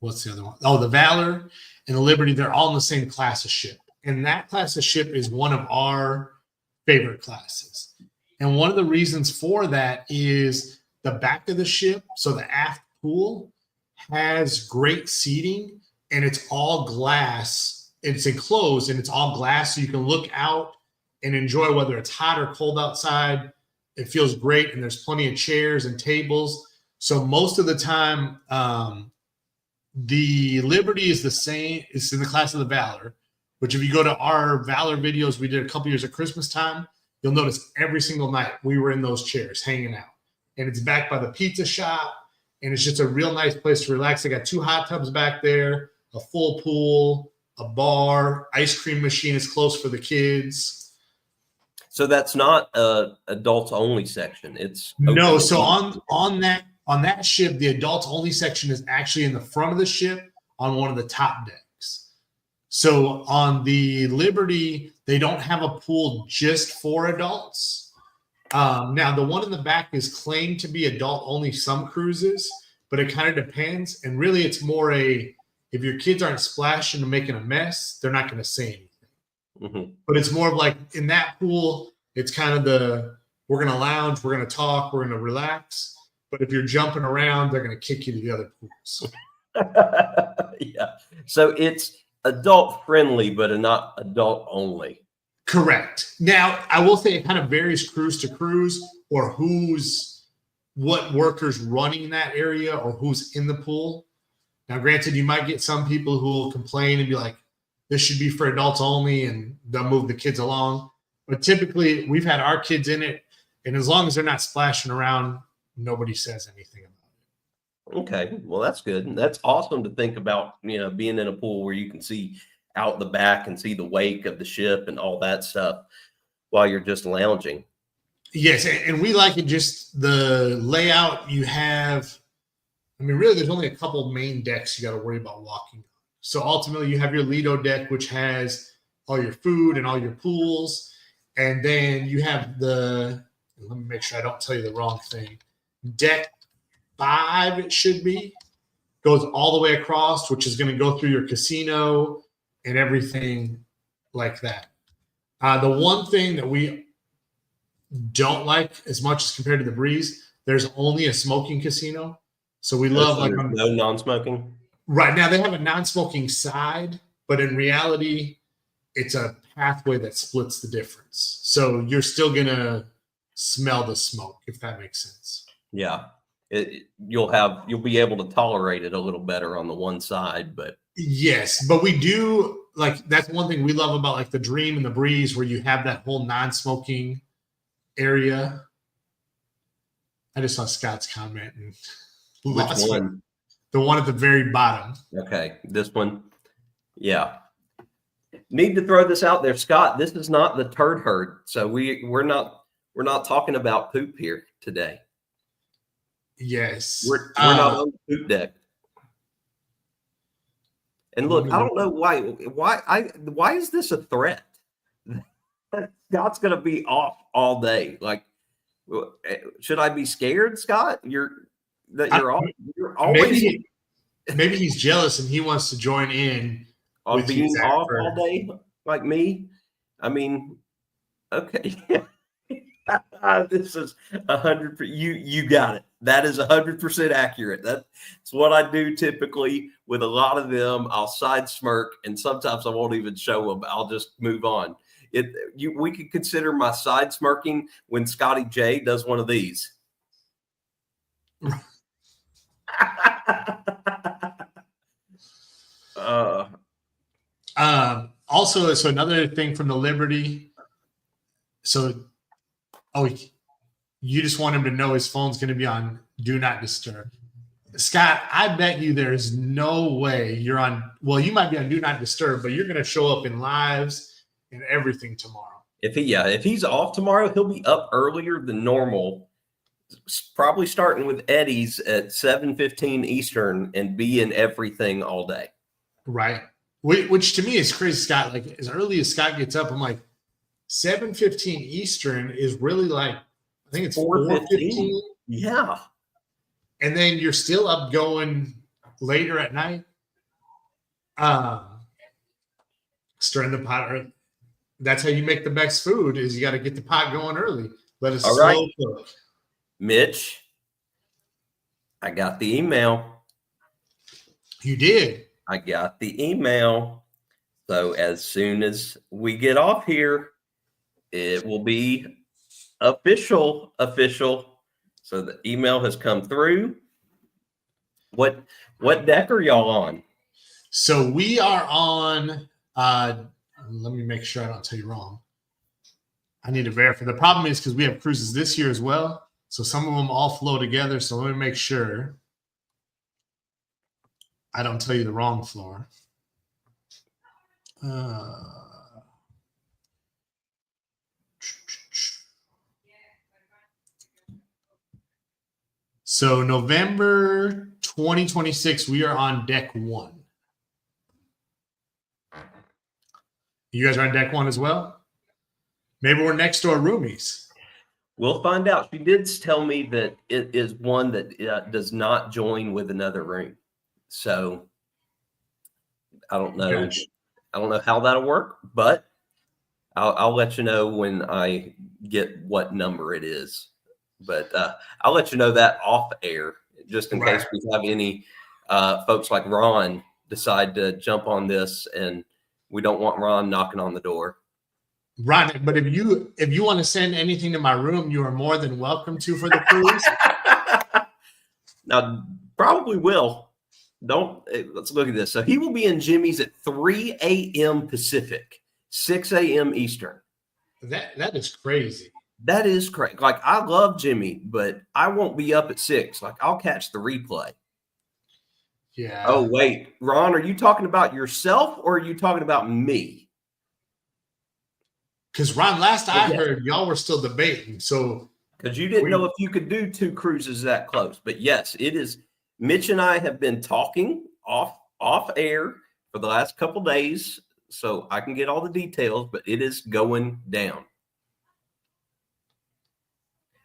Speaker 2: what's the other one? Oh, the Valor and the Liberty. They're all in the same class of ship. And that class of ship is one of our favorite classes. And one of the reasons for that is the back of the ship, so the aft pool, has great seating, and it's all glass. It's enclosed and it's all glass, so you can look out and enjoy whether it's hot or cold outside. It feels great, and there's plenty of chairs and tables. So most of the time, the Liberty is the same. It's in the class of the Valor, which if you go to our Valor videos we did a couple years at Christmas time, you'll notice every single night we were in those chairs hanging out. And it's backed by the pizza shop, and it's just a real nice place to relax. They got 2 hot tubs back there, a full pool, a bar, ice cream machine is close for the kids.
Speaker 1: So that's not a adults only section. It's
Speaker 2: no. So on that ship, the adults only section is actually in the front of the ship on one of the top decks. So on the Liberty, they don't have a pool just for adults. Now the one in the back is claimed to be adult only some cruises, but it kind of depends. And really it's more if your kids aren't splashing and making a mess, they're not going to say anything.
Speaker 1: Mm-hmm.
Speaker 2: But it's more of like in that pool, it's kind of we're going to lounge, we're going to talk, we're going to relax. But if you're jumping around, they're going to kick you to the other pools.
Speaker 1: Yeah. So it's adult friendly, but not adult only.
Speaker 2: Correct. Now, I will say it kind of varies cruise to cruise, or what workers running that area or who's in the pool. Now, granted, you might get some people who will complain and be like, this should be for adults only, and they'll move the kids along. But typically, we've had our kids in it, and as long as they're not splashing around, nobody says anything about it.
Speaker 1: Okay, well, that's good. That's awesome to think about, being in a pool where you can see out the back and see the wake of the ship and all that stuff while you're just lounging.
Speaker 2: Yes, and we like it, just the layout you have. I mean, really, there's only a couple main decks you got to worry about walking. So ultimately, you have your Lido deck, which has all your food and all your pools. And then you have let me make sure I don't tell you the wrong thing. Deck 5, it should be, goes all the way across, which is going to go through your casino and everything like that. The one thing that we don't like as much as compared to the Breeze, there's only a smoking casino. So we love
Speaker 1: no non-smoking.
Speaker 2: Right now they have a non-smoking side, but in reality, it's a pathway that splits the difference. So you're still gonna smell the smoke, if that makes sense.
Speaker 1: Yeah, you'll be able to tolerate it a little better on the one side, but
Speaker 2: yes, but we do that's one thing we love about the Dream and the Breeze, where you have that whole non-smoking area. I just saw Scott's comment and
Speaker 1: which one?
Speaker 2: The one at the very bottom.
Speaker 1: Okay, this one. Yeah. Need to throw this out there, Scott. This is not the turd herd, so we're not talking about poop here today.
Speaker 2: Yes,
Speaker 1: we're not on the poop deck. And look, I don't know why is this a threat? Scott's gonna be off all day. Should I be scared, Scott? You're always
Speaker 2: maybe he's jealous and he wants to join in
Speaker 1: on being off all day like me. I mean, okay. This is 100%. You got it. That is 100% accurate. That's what I do typically with a lot of them. I'll side smirk, and sometimes I won't even show them. I'll just move on. We could consider my side smirking when Scotty J does one of these.
Speaker 2: Also, so another thing from the Liberty. So, you just want him to know his phone's going to be on Do Not Disturb. Scott, I bet you there's no way you're on. Well, you might be on Do Not Disturb, but you're going to show up in lives and everything tomorrow.
Speaker 1: If he's off tomorrow, he'll be up earlier than normal. Probably starting with Eddie's at 7:15 Eastern and be in everything all day.
Speaker 2: Right. Which to me is crazy, Scott. As early as Scott gets up, I'm like, 7:15 Eastern is really I think it's 4:15.
Speaker 1: Yeah.
Speaker 2: And then you're still up going later at night. Stirring the pot early. That's how you make the best food, is you got to get the pot going early. Let it slow cook.
Speaker 1: Mitch, I got the email.
Speaker 2: You did?
Speaker 1: I got the email. So as soon as we get off here, it will be official. So the email has come through. What deck are y'all on?
Speaker 2: So we are on, let me make sure I don't tell you wrong. I need to verify. The problem is because we have cruises this year as well. So some of them all flow together. So let me make sure I don't tell you the wrong floor. So November 2026, we are on deck 1. You guys are on deck 1 as well? Maybe we're next door roomies.
Speaker 1: We'll find out. She did tell me that it is one that does not join with another room. So I don't know.
Speaker 2: Gotcha.
Speaker 1: I don't know how that'll work, but I'll let you know when I get what number it is. But I'll let you know that off air, just in case we have any folks like Ron decide to jump on this, and we don't want Ron knocking on the door.
Speaker 2: Ron, but if you want to send anything to my room, you are more than welcome to for the cruise.
Speaker 1: Now, probably will. Let's look at this. So he will be in Jimmy's at 3 a.m. Pacific, 6 a.m. Eastern.
Speaker 2: That is crazy.
Speaker 1: That is crazy. Like, I love Jimmy, but I won't be up at 6. Like, I'll catch the replay.
Speaker 2: Yeah.
Speaker 1: Oh, wait. Ron, are you talking about yourself or are you talking about me?
Speaker 2: Because Ron, last I heard, y'all were still debating. So
Speaker 1: because you didn't know if you could do 2 cruises that close. But yes, it is. Mitch and I have been talking off air for the last couple days, so I can get all the details, but it is going down.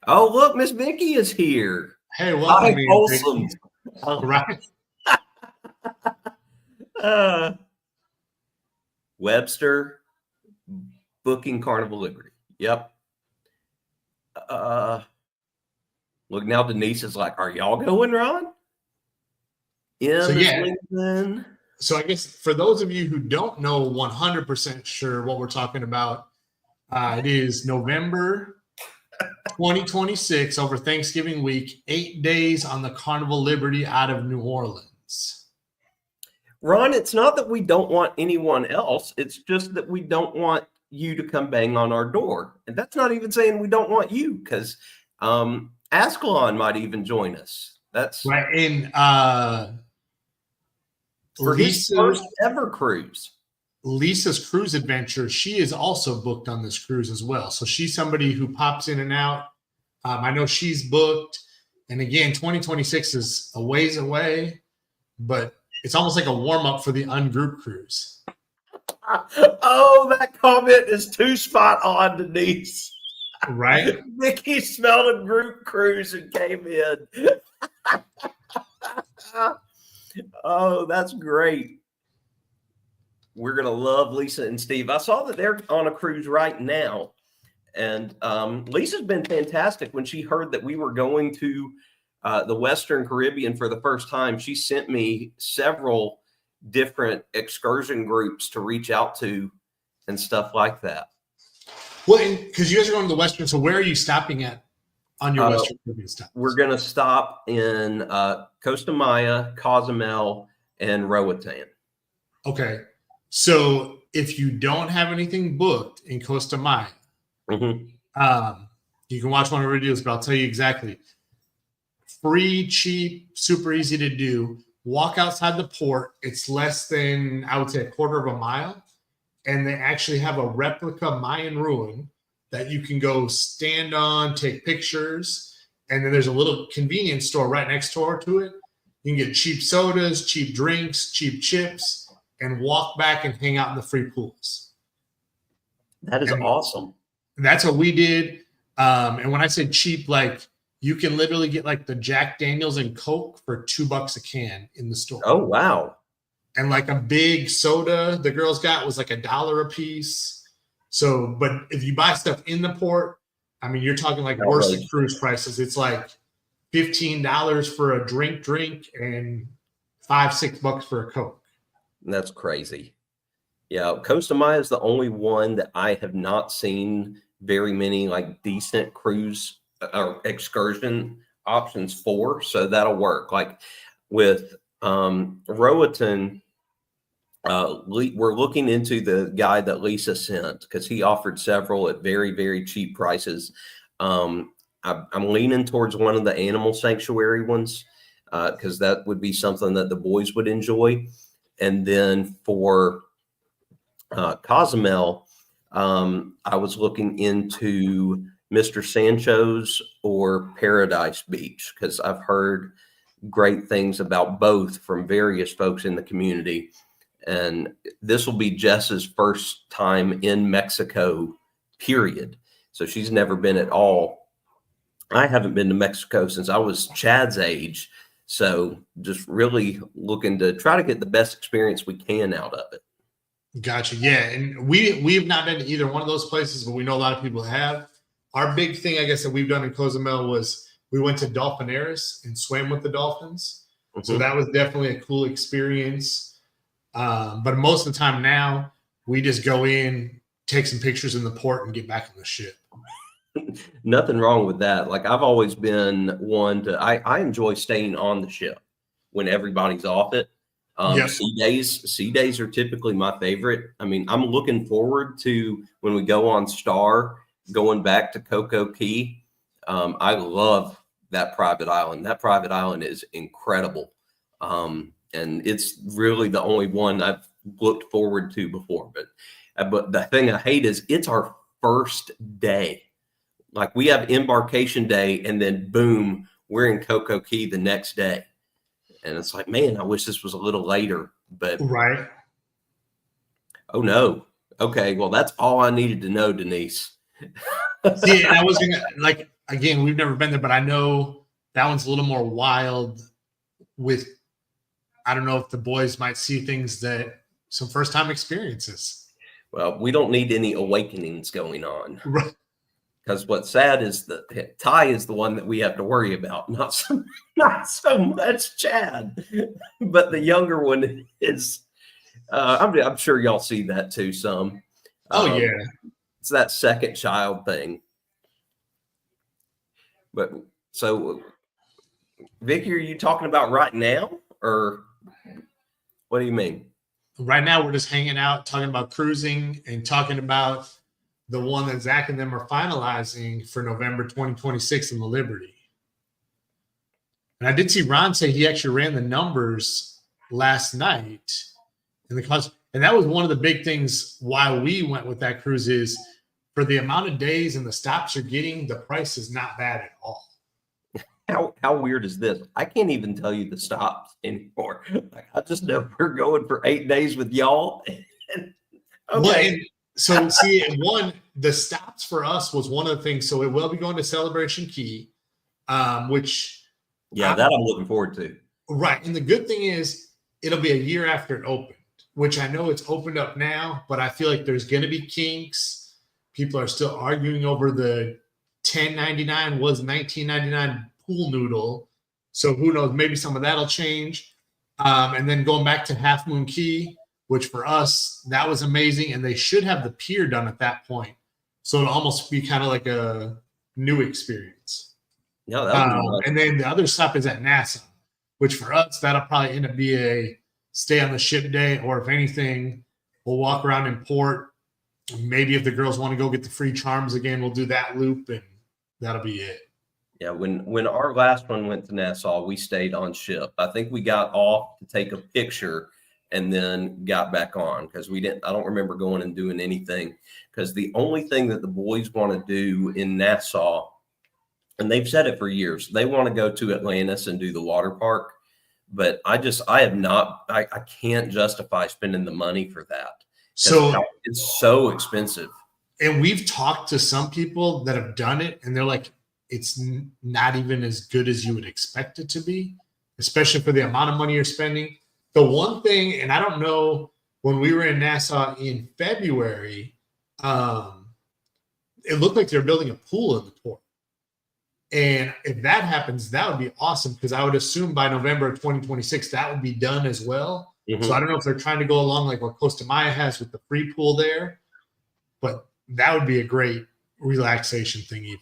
Speaker 1: Oh, look, Miss Vicky is here.
Speaker 2: Hey, welcome.
Speaker 1: Hi, Wholesome.
Speaker 2: Right.
Speaker 1: Webster booking Carnival Liberty. Yep. Look, now Denise is like, are y'all going, Ron? Yeah.
Speaker 2: So, yeah. So I guess for those of you who don't know 100% sure what we're talking about, it is November 2026 over Thanksgiving week, 8 days on the Carnival Liberty out of New Orleans.
Speaker 1: Ron, it's not that we don't want anyone else. It's just that we don't want you to come bang on our door. And that's not even saying we don't want you, because Ascalon might even join us. That's
Speaker 2: right. And
Speaker 1: for his first ever cruise.
Speaker 2: Lisa's cruise adventure, she is also booked on this cruise as well. So she's somebody who pops in and out. I know she's booked. And again, 2026 is a ways away, but it's almost like a warm-up for the ungroup cruise.
Speaker 1: Oh, that comment is too spot on, Denise.
Speaker 2: Right?
Speaker 1: Mickey smelled a group cruise and came in. Oh, that's great. We're going to love Lisa and Steve. I saw that they're on a cruise right now. And Lisa's been fantastic. When she heard that we were going to the Western Caribbean for the first time, she sent me several different excursion groups to reach out to and stuff like that.
Speaker 2: Well, because you guys are going to the Western, so where are you stopping at on your Western Caribbean stop?
Speaker 1: We're going to stop in Costa Maya, Cozumel, and Roatan.
Speaker 2: Okay. So if you don't have anything booked in Costa Maya, you can watch one of our videos, but I'll tell you exactly. Free, cheap, super easy to do. Walk outside the port. It's less than, I would say, a quarter of a mile. And they actually have a replica Mayan ruin that you can go stand on, take pictures. And then there's a little convenience store right next door to it. You can get cheap sodas, cheap drinks, cheap chips, and walk back and hang out in the free pools.
Speaker 1: That is awesome.
Speaker 2: That's what we did. And when I say cheap, like you can literally get like the Jack Daniels and Coke for $2 a can in the store.
Speaker 1: Oh, wow.
Speaker 2: And like a big soda the girls got was like $1 a piece. So, but if you buy stuff in the port, I mean, you're talking like worse than cruise prices. It's like $15 for a drink and $5-6 for a Coke.
Speaker 1: That's crazy. Yeah, Costa Maya is the only one that I have not seen very many like decent cruise or excursion options for. So that'll work. Like with Roatan, we're looking into the guide that Lisa sent because he offered several at very, very cheap prices. I'm leaning towards one of the animal sanctuary ones because that would be something that the boys would enjoy. And then for Cozumel, I was looking into Mr. Sancho's or Paradise Beach because I've heard great things about both from various folks in the community. And this will be Jess's first time in Mexico, period. So she's never been at all. I haven't been to Mexico since I was Chad's age. So just really looking to try to get the best experience we can out of it.
Speaker 2: Gotcha. Yeah, and we've not been to either one of those places, but we know a lot of people have. Our big thing, I guess, that we've done in Cozumel was we went to Dolphinaris and swam with the dolphins. So
Speaker 1: Mhm.
Speaker 2: that was definitely a cool experience. But most of the time now, we just go in, take some pictures in the port, and get back on the ship.
Speaker 1: Nothing wrong with that. Like I've always been one to I enjoy staying on the ship when everybody's off it.
Speaker 2: Yep.
Speaker 1: Sea days are typically my favorite. I mean, I'm looking forward to when we go on Star, going back to Coco Key. I love that private island. That private island is incredible. And it's really the only one I've looked forward to before. But the thing I hate is it's our first day. Like we have embarkation day and then boom, we're in Coco Key the next day. And it's like, man, I wish this was a little later, but
Speaker 2: Right.
Speaker 1: oh no. Okay, well, that's all I needed to know, Denise.
Speaker 2: See, and I was gonna like again, we've never been there, but I know that one's a little more wild with I don't know if the boys might see things that some first time experiences.
Speaker 1: Well, we don't need any awakenings going on.
Speaker 2: Right.
Speaker 1: Because what's sad is that Ty is the one that we have to worry about, not so much Chad, but the younger one is. I'm sure y'all see that too. Some.
Speaker 2: Yeah.
Speaker 1: It's that second child thing. But so, Vicky, are you talking about right now, or what do you mean?
Speaker 2: Right now we're just hanging out, talking about cruising and talking about the one that Zach and them are finalizing for November 2026 in the Liberty. And I did see Ron say he actually ran the numbers last night in the cost. And that was one of the big things why we went with that cruise is for the amount of days and the stops you're getting, the price is not bad at all.
Speaker 1: How weird is this? I can't even tell you the stops anymore. Like, I just know we're going for 8 days with y'all. Okay.
Speaker 2: Well, so see, the stops for us was one of the things. So it will be going to Celebration Key, which
Speaker 1: that I'm looking forward to.
Speaker 2: Right. And the good thing is it'll be a year after it opened, which I know it's opened up now, but I feel like there's going to be kinks. People are still arguing over the $10.99 was $19.99 pool noodle. So who knows? Maybe some of that'll change. And then going back to Half Moon Key, which for us, that was amazing. And they should have the pier done at that point. So it'll almost be kind of like a new experience.
Speaker 1: Yeah, nice.
Speaker 2: And then the other stop is at Nassau, which for us, that'll probably end up be a stay on the ship day. Or if anything, we'll walk around in port. Maybe if the girls want to go get the free charms again, we'll do that loop and that'll be it.
Speaker 1: Yeah, when our last one went to Nassau, we stayed on ship. I think we got off to take a picture and then got back on because I don't remember going and doing anything because the only thing that the boys want to do in Nassau, and they've said it for years, they want to go to Atlantis and do the water park. But I can't justify spending the money for that.
Speaker 2: So
Speaker 1: it's so expensive.
Speaker 2: And we've talked to some people that have done it and they're like, it's not even as good as you would expect it to be, especially for the amount of money you're spending. The one thing, and I don't know, when we were in Nassau in February, it looked like they're building a pool in the port. And if that happens, that would be awesome because I would assume by November of 2026, that would be done as well. Mm-hmm. So I don't know if they're trying to go along like what Costa Maya has with the free pool there, but that would be a great relaxation thing even.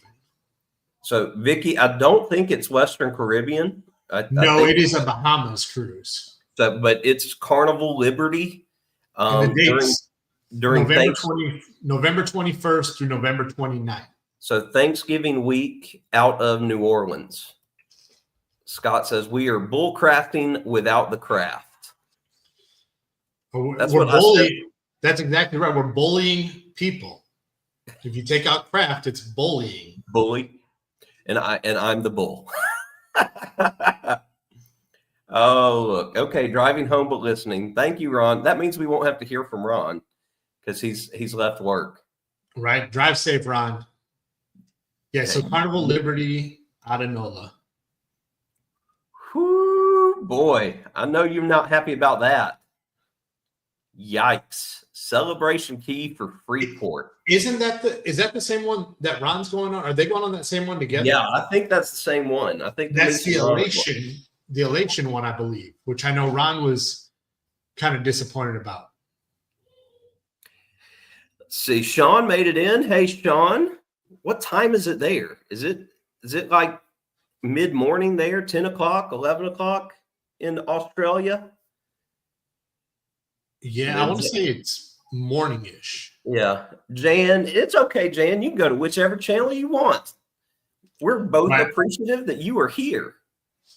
Speaker 1: So, Vicky, I don't think it's Western Caribbean.
Speaker 2: No, it is a Bahamas cruise.
Speaker 1: So, but it's Carnival Liberty.
Speaker 2: And the dates,
Speaker 1: during
Speaker 2: November 21st through November 29th.
Speaker 1: So Thanksgiving week out of New Orleans. Scott says we are bull crafting without the craft.
Speaker 2: That's what I said. That's exactly right. We're bullying people. If you take out craft, it's bullying.
Speaker 1: Bully. And I'm the bull. Oh, look. Okay, driving home but listening. Thank you, Ron. That means we won't have to hear from Ron because he's left work.
Speaker 2: Right. Drive safe, Ron. Yeah, so Carnival Liberty out of NOLA.
Speaker 1: Whoo. boy, I know you're not happy about that. Yikes. Celebration Key for Freeport.
Speaker 2: Is that the same one that Ron's going on? Are they going on that same one together?
Speaker 1: Yeah, I think that's the same one. I think
Speaker 2: That's the elation one, I believe, which I know Ron was kind of disappointed about.
Speaker 1: Let's see, Sean made it in. Hey, Sean, what time is it there? Is it like mid-morning there, 10 o'clock, 11 o'clock in Australia?
Speaker 2: Yeah, I want to say it's morning-ish.
Speaker 1: Yeah. Jan, it's okay, Jan. You can go to whichever channel you want. We're both appreciative that you are here.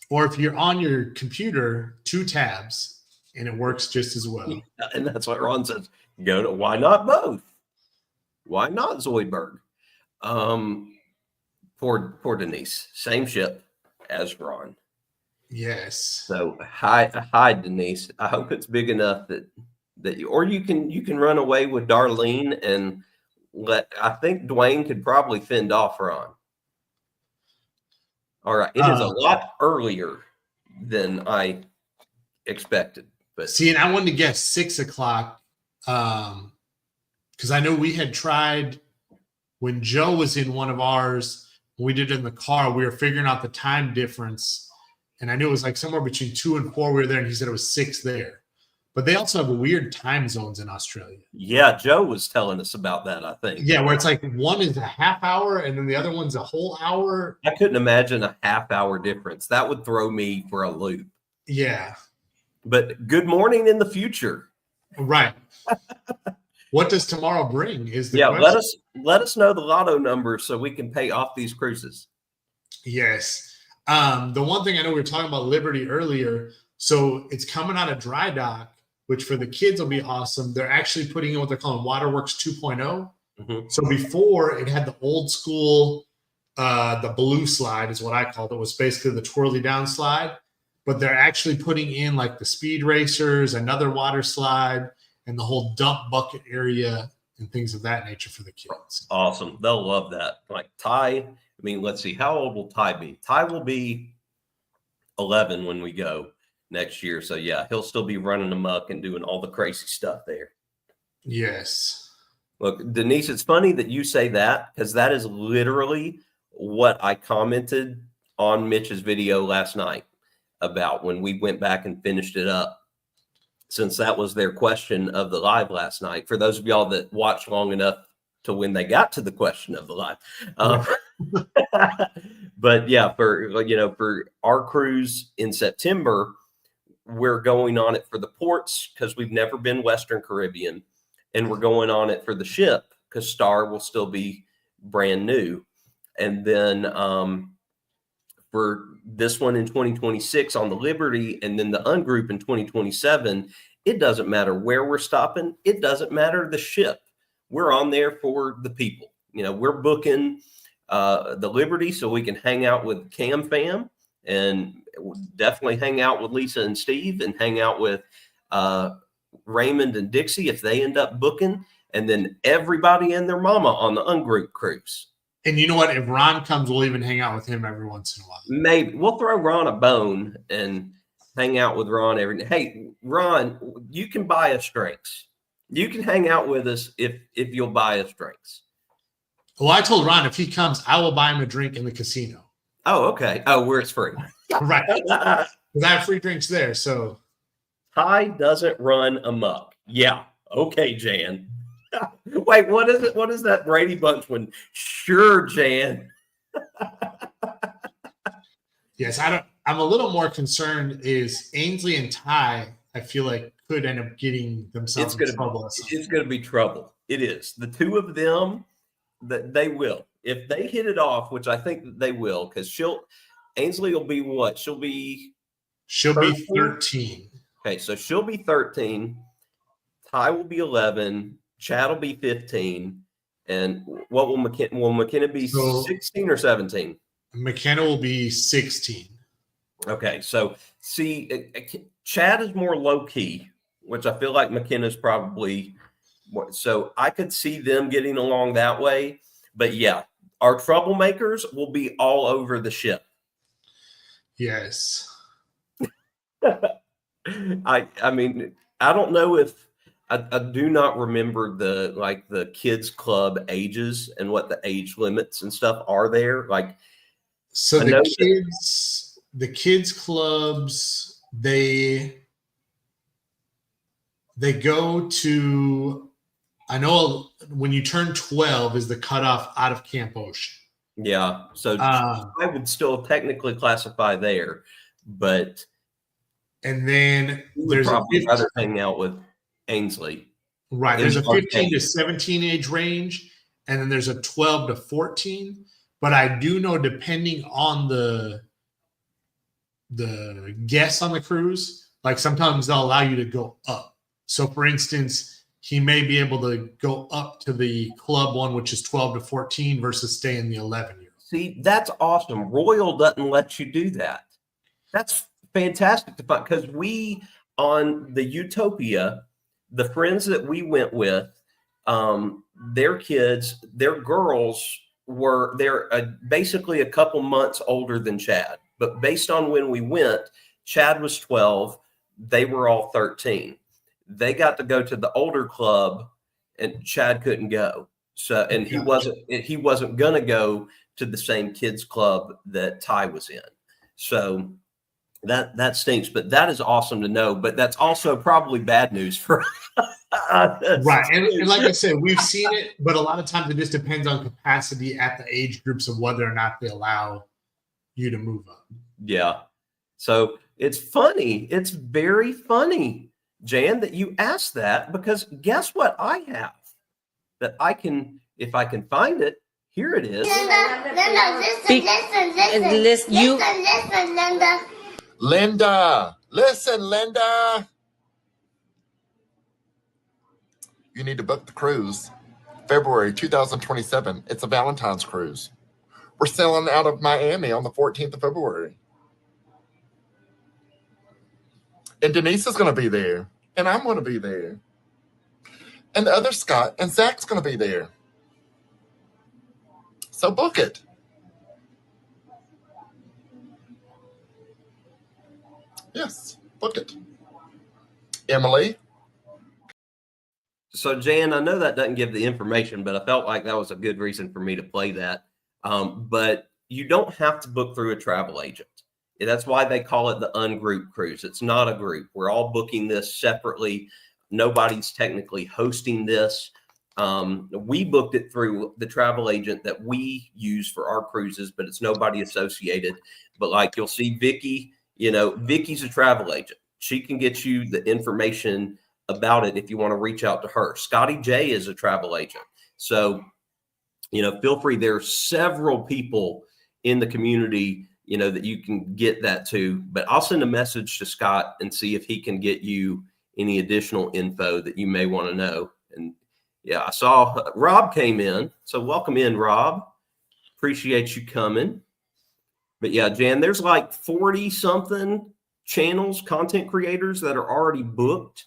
Speaker 2: Or if you're on your computer, 2 tabs, and it works just as well.
Speaker 1: Yeah, and that's what Ron says. Go to why not both? Why not Zoidberg? Poor Denise. Same ship as Ron.
Speaker 2: Yes.
Speaker 1: So hi Denise. I hope it's big enough that you, or you can run away with Darlene and I think Dwayne could probably fend off Ron. All right. It is a lot earlier than I expected. But
Speaker 2: see, and I wanted to guess 6 o'clock. Because I know we had tried when Joe was in one of ours, we did it in the car, we were figuring out the time difference. And I knew it was like somewhere between 2 and 4 we were there, and he said it was 6 there. But they also have weird time zones in Australia.
Speaker 1: Yeah, Joe was telling us about that, I think.
Speaker 2: Yeah, where it's like one is a half hour and then the other one's a whole hour.
Speaker 1: I couldn't imagine a half-hour difference. That would throw me for a loop.
Speaker 2: Yeah.
Speaker 1: But good morning in the future.
Speaker 2: Right. What does tomorrow bring is the question.
Speaker 1: Let us know the lotto numbers so we can pay off these cruises.
Speaker 2: Yes. The one thing I know we were talking about Liberty earlier. So it's coming out of dry dock, which for the kids will be awesome. They're actually putting in what they're calling Waterworks 2.0.
Speaker 1: Mm-hmm.
Speaker 2: So before it had the old school, the blue slide is what I called it, was basically the twirly down slide. But they're actually putting in like the speed racers, another water slide, and the whole dump bucket area and things of that nature for the kids.
Speaker 1: Awesome. They'll love that. Like Ty, let's see. How old will Ty be? Ty will be 11 when we go next year. So yeah, he'll still be running amok and doing all the crazy stuff there.
Speaker 2: Yes.
Speaker 1: Look, Denise, it's funny that you say that because that is literally what I commented on Mitch's video last night about when we went back and finished it up, since that was their question of the live last night. For those of y'all that watched long enough to when they got to the question of the live. But yeah, for our cruise in September, we're going on it for the ports because we've never been Western Caribbean, and we're going on it for the ship because Star will still be brand new. And then for this one in 2026 on the Liberty, and then the Ungroup in 2027, it doesn't matter where we're stopping. It doesn't matter the ship. We're on there for the people. We're booking the Liberty so we can hang out with Cam Fam, and definitely hang out with Lisa and Steve, and hang out with Raymond and Dixie if they end up booking, and then everybody and their mama on the Ungroup cruise.
Speaker 2: And you know what? If Ron comes, we'll even hang out with him every once in a while.
Speaker 1: Maybe we'll throw Ron a bone and hang out with Ron every day. Hey, Ron, you can buy us drinks. You can hang out with us if you'll buy us drinks.
Speaker 2: Well, I told Ron if he comes, I will buy him a drink in the casino.
Speaker 1: Oh, okay. Oh, where it's free.
Speaker 2: Right. Because I have free drinks there. So
Speaker 1: Ty doesn't run amok. Yeah. Okay, Jan. Wait, what is it? What is that Brady Bunch one? Sure, Jan.
Speaker 2: Yes, I'm a little more concerned is Ainsley and Ty, I feel like could end up getting themselves in trouble.
Speaker 1: It's going to be trouble. It is. The two of them, that they will. If they hit it off, which I think that they will, because Ainsley will be what? She'll be
Speaker 2: 13.
Speaker 1: Okay, so she'll be 13. Ty will be 11. Chad will be 15. And what will McKenna be, 16 or 17?
Speaker 2: McKenna will be 16.
Speaker 1: Okay, so see, Chad is more low-key, which I feel like McKenna's probably more. So I could see them getting along that way. But yeah, our troublemakers will be all over the ship.
Speaker 2: Yes.
Speaker 1: I mean, I don't know if I do not remember the kids club ages and what the age limits and stuff are there. Like,
Speaker 2: So
Speaker 1: I know
Speaker 2: the kids clubs, they go to, I know when you turn 12 is the cutoff out of Camp Ocean.
Speaker 1: yeah. So I would still technically classify there, but
Speaker 2: and then
Speaker 1: we would
Speaker 2: there's a
Speaker 1: probably
Speaker 2: 15,
Speaker 1: rather hang out with Ainsley.
Speaker 2: right.
Speaker 1: in
Speaker 2: There's a
Speaker 1: the
Speaker 2: 15
Speaker 1: arcade.
Speaker 2: to 17 age range, and then there's a 12 to 14. But I do know, depending on the guests on the cruise, like sometimes they'll allow you to go up. So for instance, he may be able to go up to the club one, which is 12 to 14 versus stay in the 11 year.
Speaker 1: See, that's awesome. Royal doesn't let you do that. That's fantastic to find, because we on the Utopia, the friends that we went with, their kids, their girls they're basically a couple months older than Chad. But based on when we went, Chad was 12, they were all 13. They got to go to the older club, and Chad couldn't go. So, and he wasn't gonna go to the same kids club that Ty was in. So that stinks, but that is awesome to know. But that's also probably bad news for us.
Speaker 2: Right. And like I said, we've seen it, but a lot of times it just depends on capacity at the age groups of whether or not they allow you to move up.
Speaker 1: Yeah. So it's funny. It's very funny, Jan, that you asked that, because guess what I have that I can, if I can find it, here it is.
Speaker 4: Listen, Linda. Linda, listen, Linda. You need to book the cruise. February 2027. It's a Valentine's cruise. We're sailing out of Miami on the 14th of February. And Denise is going to be there. And I'm going to be there. And the other Scott and Zach's going to be there. So book it. Yes, book it. Emily?
Speaker 1: So, Jan, I know that doesn't give the information, but I felt like that was a good reason for me to play that. But you don't have to book through a travel agent. That's why they call it the ungroup cruise. It's not a group. We're all booking this separately. Nobody's technically hosting this. We booked it through the travel agent that we use for our cruises, but it's nobody associated. But like you'll see Vicky, Vicky's a travel agent. She can get you the information about it if you want to reach out to her. Scotty J is a travel agent. So, feel free. There are several people in the community, that you can get that to, but I'll send a message to Scott and see if he can get you any additional info that you may want to know. And yeah, I saw Rob came in. So welcome in, Rob. Appreciate you coming. But yeah, Jan, there's like 40 something channels, content creators that are already booked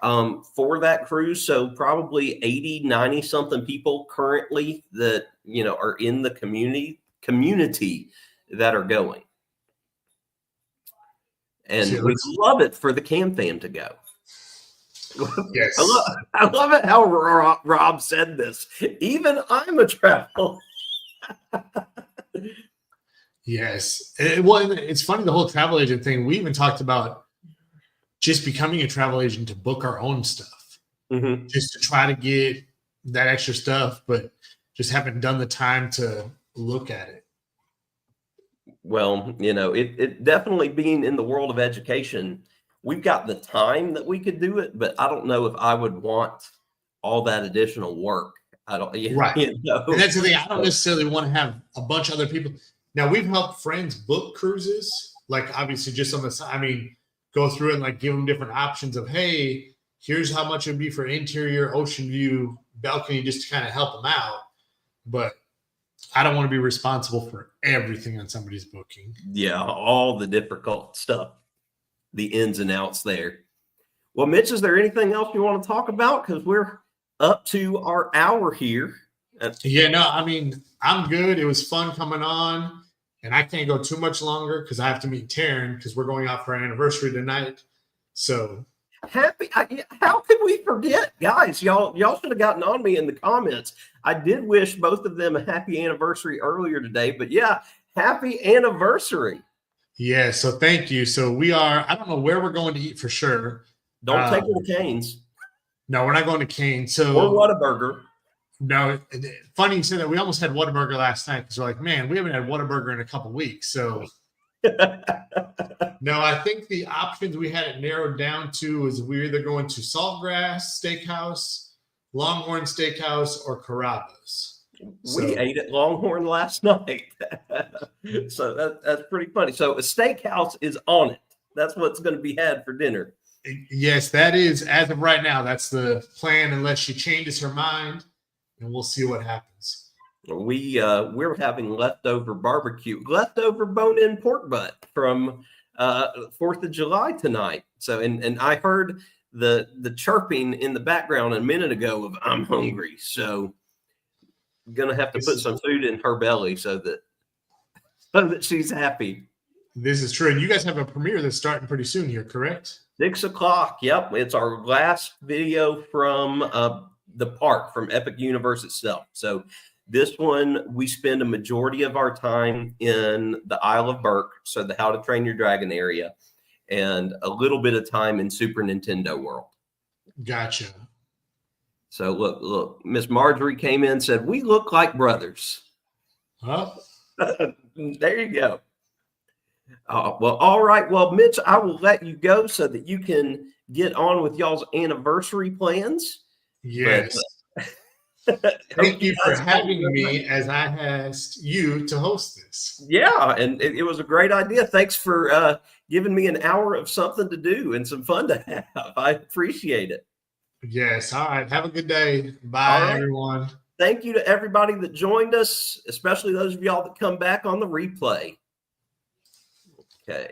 Speaker 1: for that cruise. So probably 80, 90 something people currently that, are in the community that are going. And we love it for the Cam fam to go.
Speaker 2: Yes.
Speaker 1: I love it how Rob said this. Even I'm a travel.
Speaker 2: Yes. It's funny, the whole travel agent thing. We even talked about just becoming a travel agent to book our own stuff, just to try to get that extra stuff, but just haven't done the time to look at it.
Speaker 1: Well, it definitely, being in the world of education, we've got the time that we could do it, but I don't know if I would want all that additional work. I don't,
Speaker 2: right. And that's the thing. I don't necessarily want to have a bunch of other people. Now, we've helped friends book cruises, like obviously just on the side. Go through and like give them different options of, hey, here's how much it'd be for interior ocean view balcony, just to kind of help them out. But I don't want to be responsible for everything on somebody's booking.
Speaker 1: Yeah, all the difficult stuff, the ins and outs there. Well, Mitch, is there anything else you want to talk about? Because we're up to our hour here.
Speaker 2: Yeah, no, I'm good. It was fun coming on. and I can't go too much longer because I have to meet Taryn because we're going out for our anniversary tonight. So
Speaker 1: how could we forget, guys? Y'all should have gotten on me in the comments. I did wish both of them a happy anniversary earlier today, but yeah, happy anniversary.
Speaker 2: yeah, so thank you. So we are, I don't know where we're going to eat for sure.
Speaker 1: Don't take her to Cane's
Speaker 2: No, we're not going to Kane. So
Speaker 1: or Whataburger.
Speaker 2: no, funny you said that. We almost had Whataburger last night because we're like, man, we haven't had Whataburger in a couple weeks. So no, I think the options we had it narrowed down to is we're either going to Saltgrass Steakhouse, Longhorn Steakhouse, or Carrabba's.
Speaker 1: We ate at Longhorn last night. So that's pretty funny. So a steakhouse is on it. That's what's going to be had for dinner.
Speaker 2: Yes, that is, as of right now, that's the plan, unless she changes her mind, and we'll see what happens.
Speaker 1: We're having leftover bone-in pork butt from 4th of July tonight. So and I heard the chirping in the background a minute ago of I'm hungry. So I'm gonna have to put some food in her belly so that she's happy.
Speaker 2: This is true. And you guys have a premiere that's starting pretty soon here, correct?
Speaker 1: 6 o'clock. Yep. It's our last video from the park, from Epic Universe itself. So this one, we spend a majority of our time in the Isle of Berk, so the How to Train Your Dragon area, and a little bit of time in Super Nintendo World.
Speaker 2: Gotcha.
Speaker 1: So look, Miss Marjorie came in and said, we look like brothers.
Speaker 2: Oh,
Speaker 1: There you go. Well, all right. Well, Mitch, I will let you go so that you can get on with y'all's anniversary plans.
Speaker 2: yes. Thank you for having me as I asked you to host this.
Speaker 1: Yeah, and it was a great idea. Thanks for giving me an hour of something to do and some fun to have. I appreciate it.
Speaker 2: Yes. All right. Have a good day. Bye, everyone.
Speaker 1: Thank you to everybody that joined us, especially those of y'all that come back on the replay. Okay.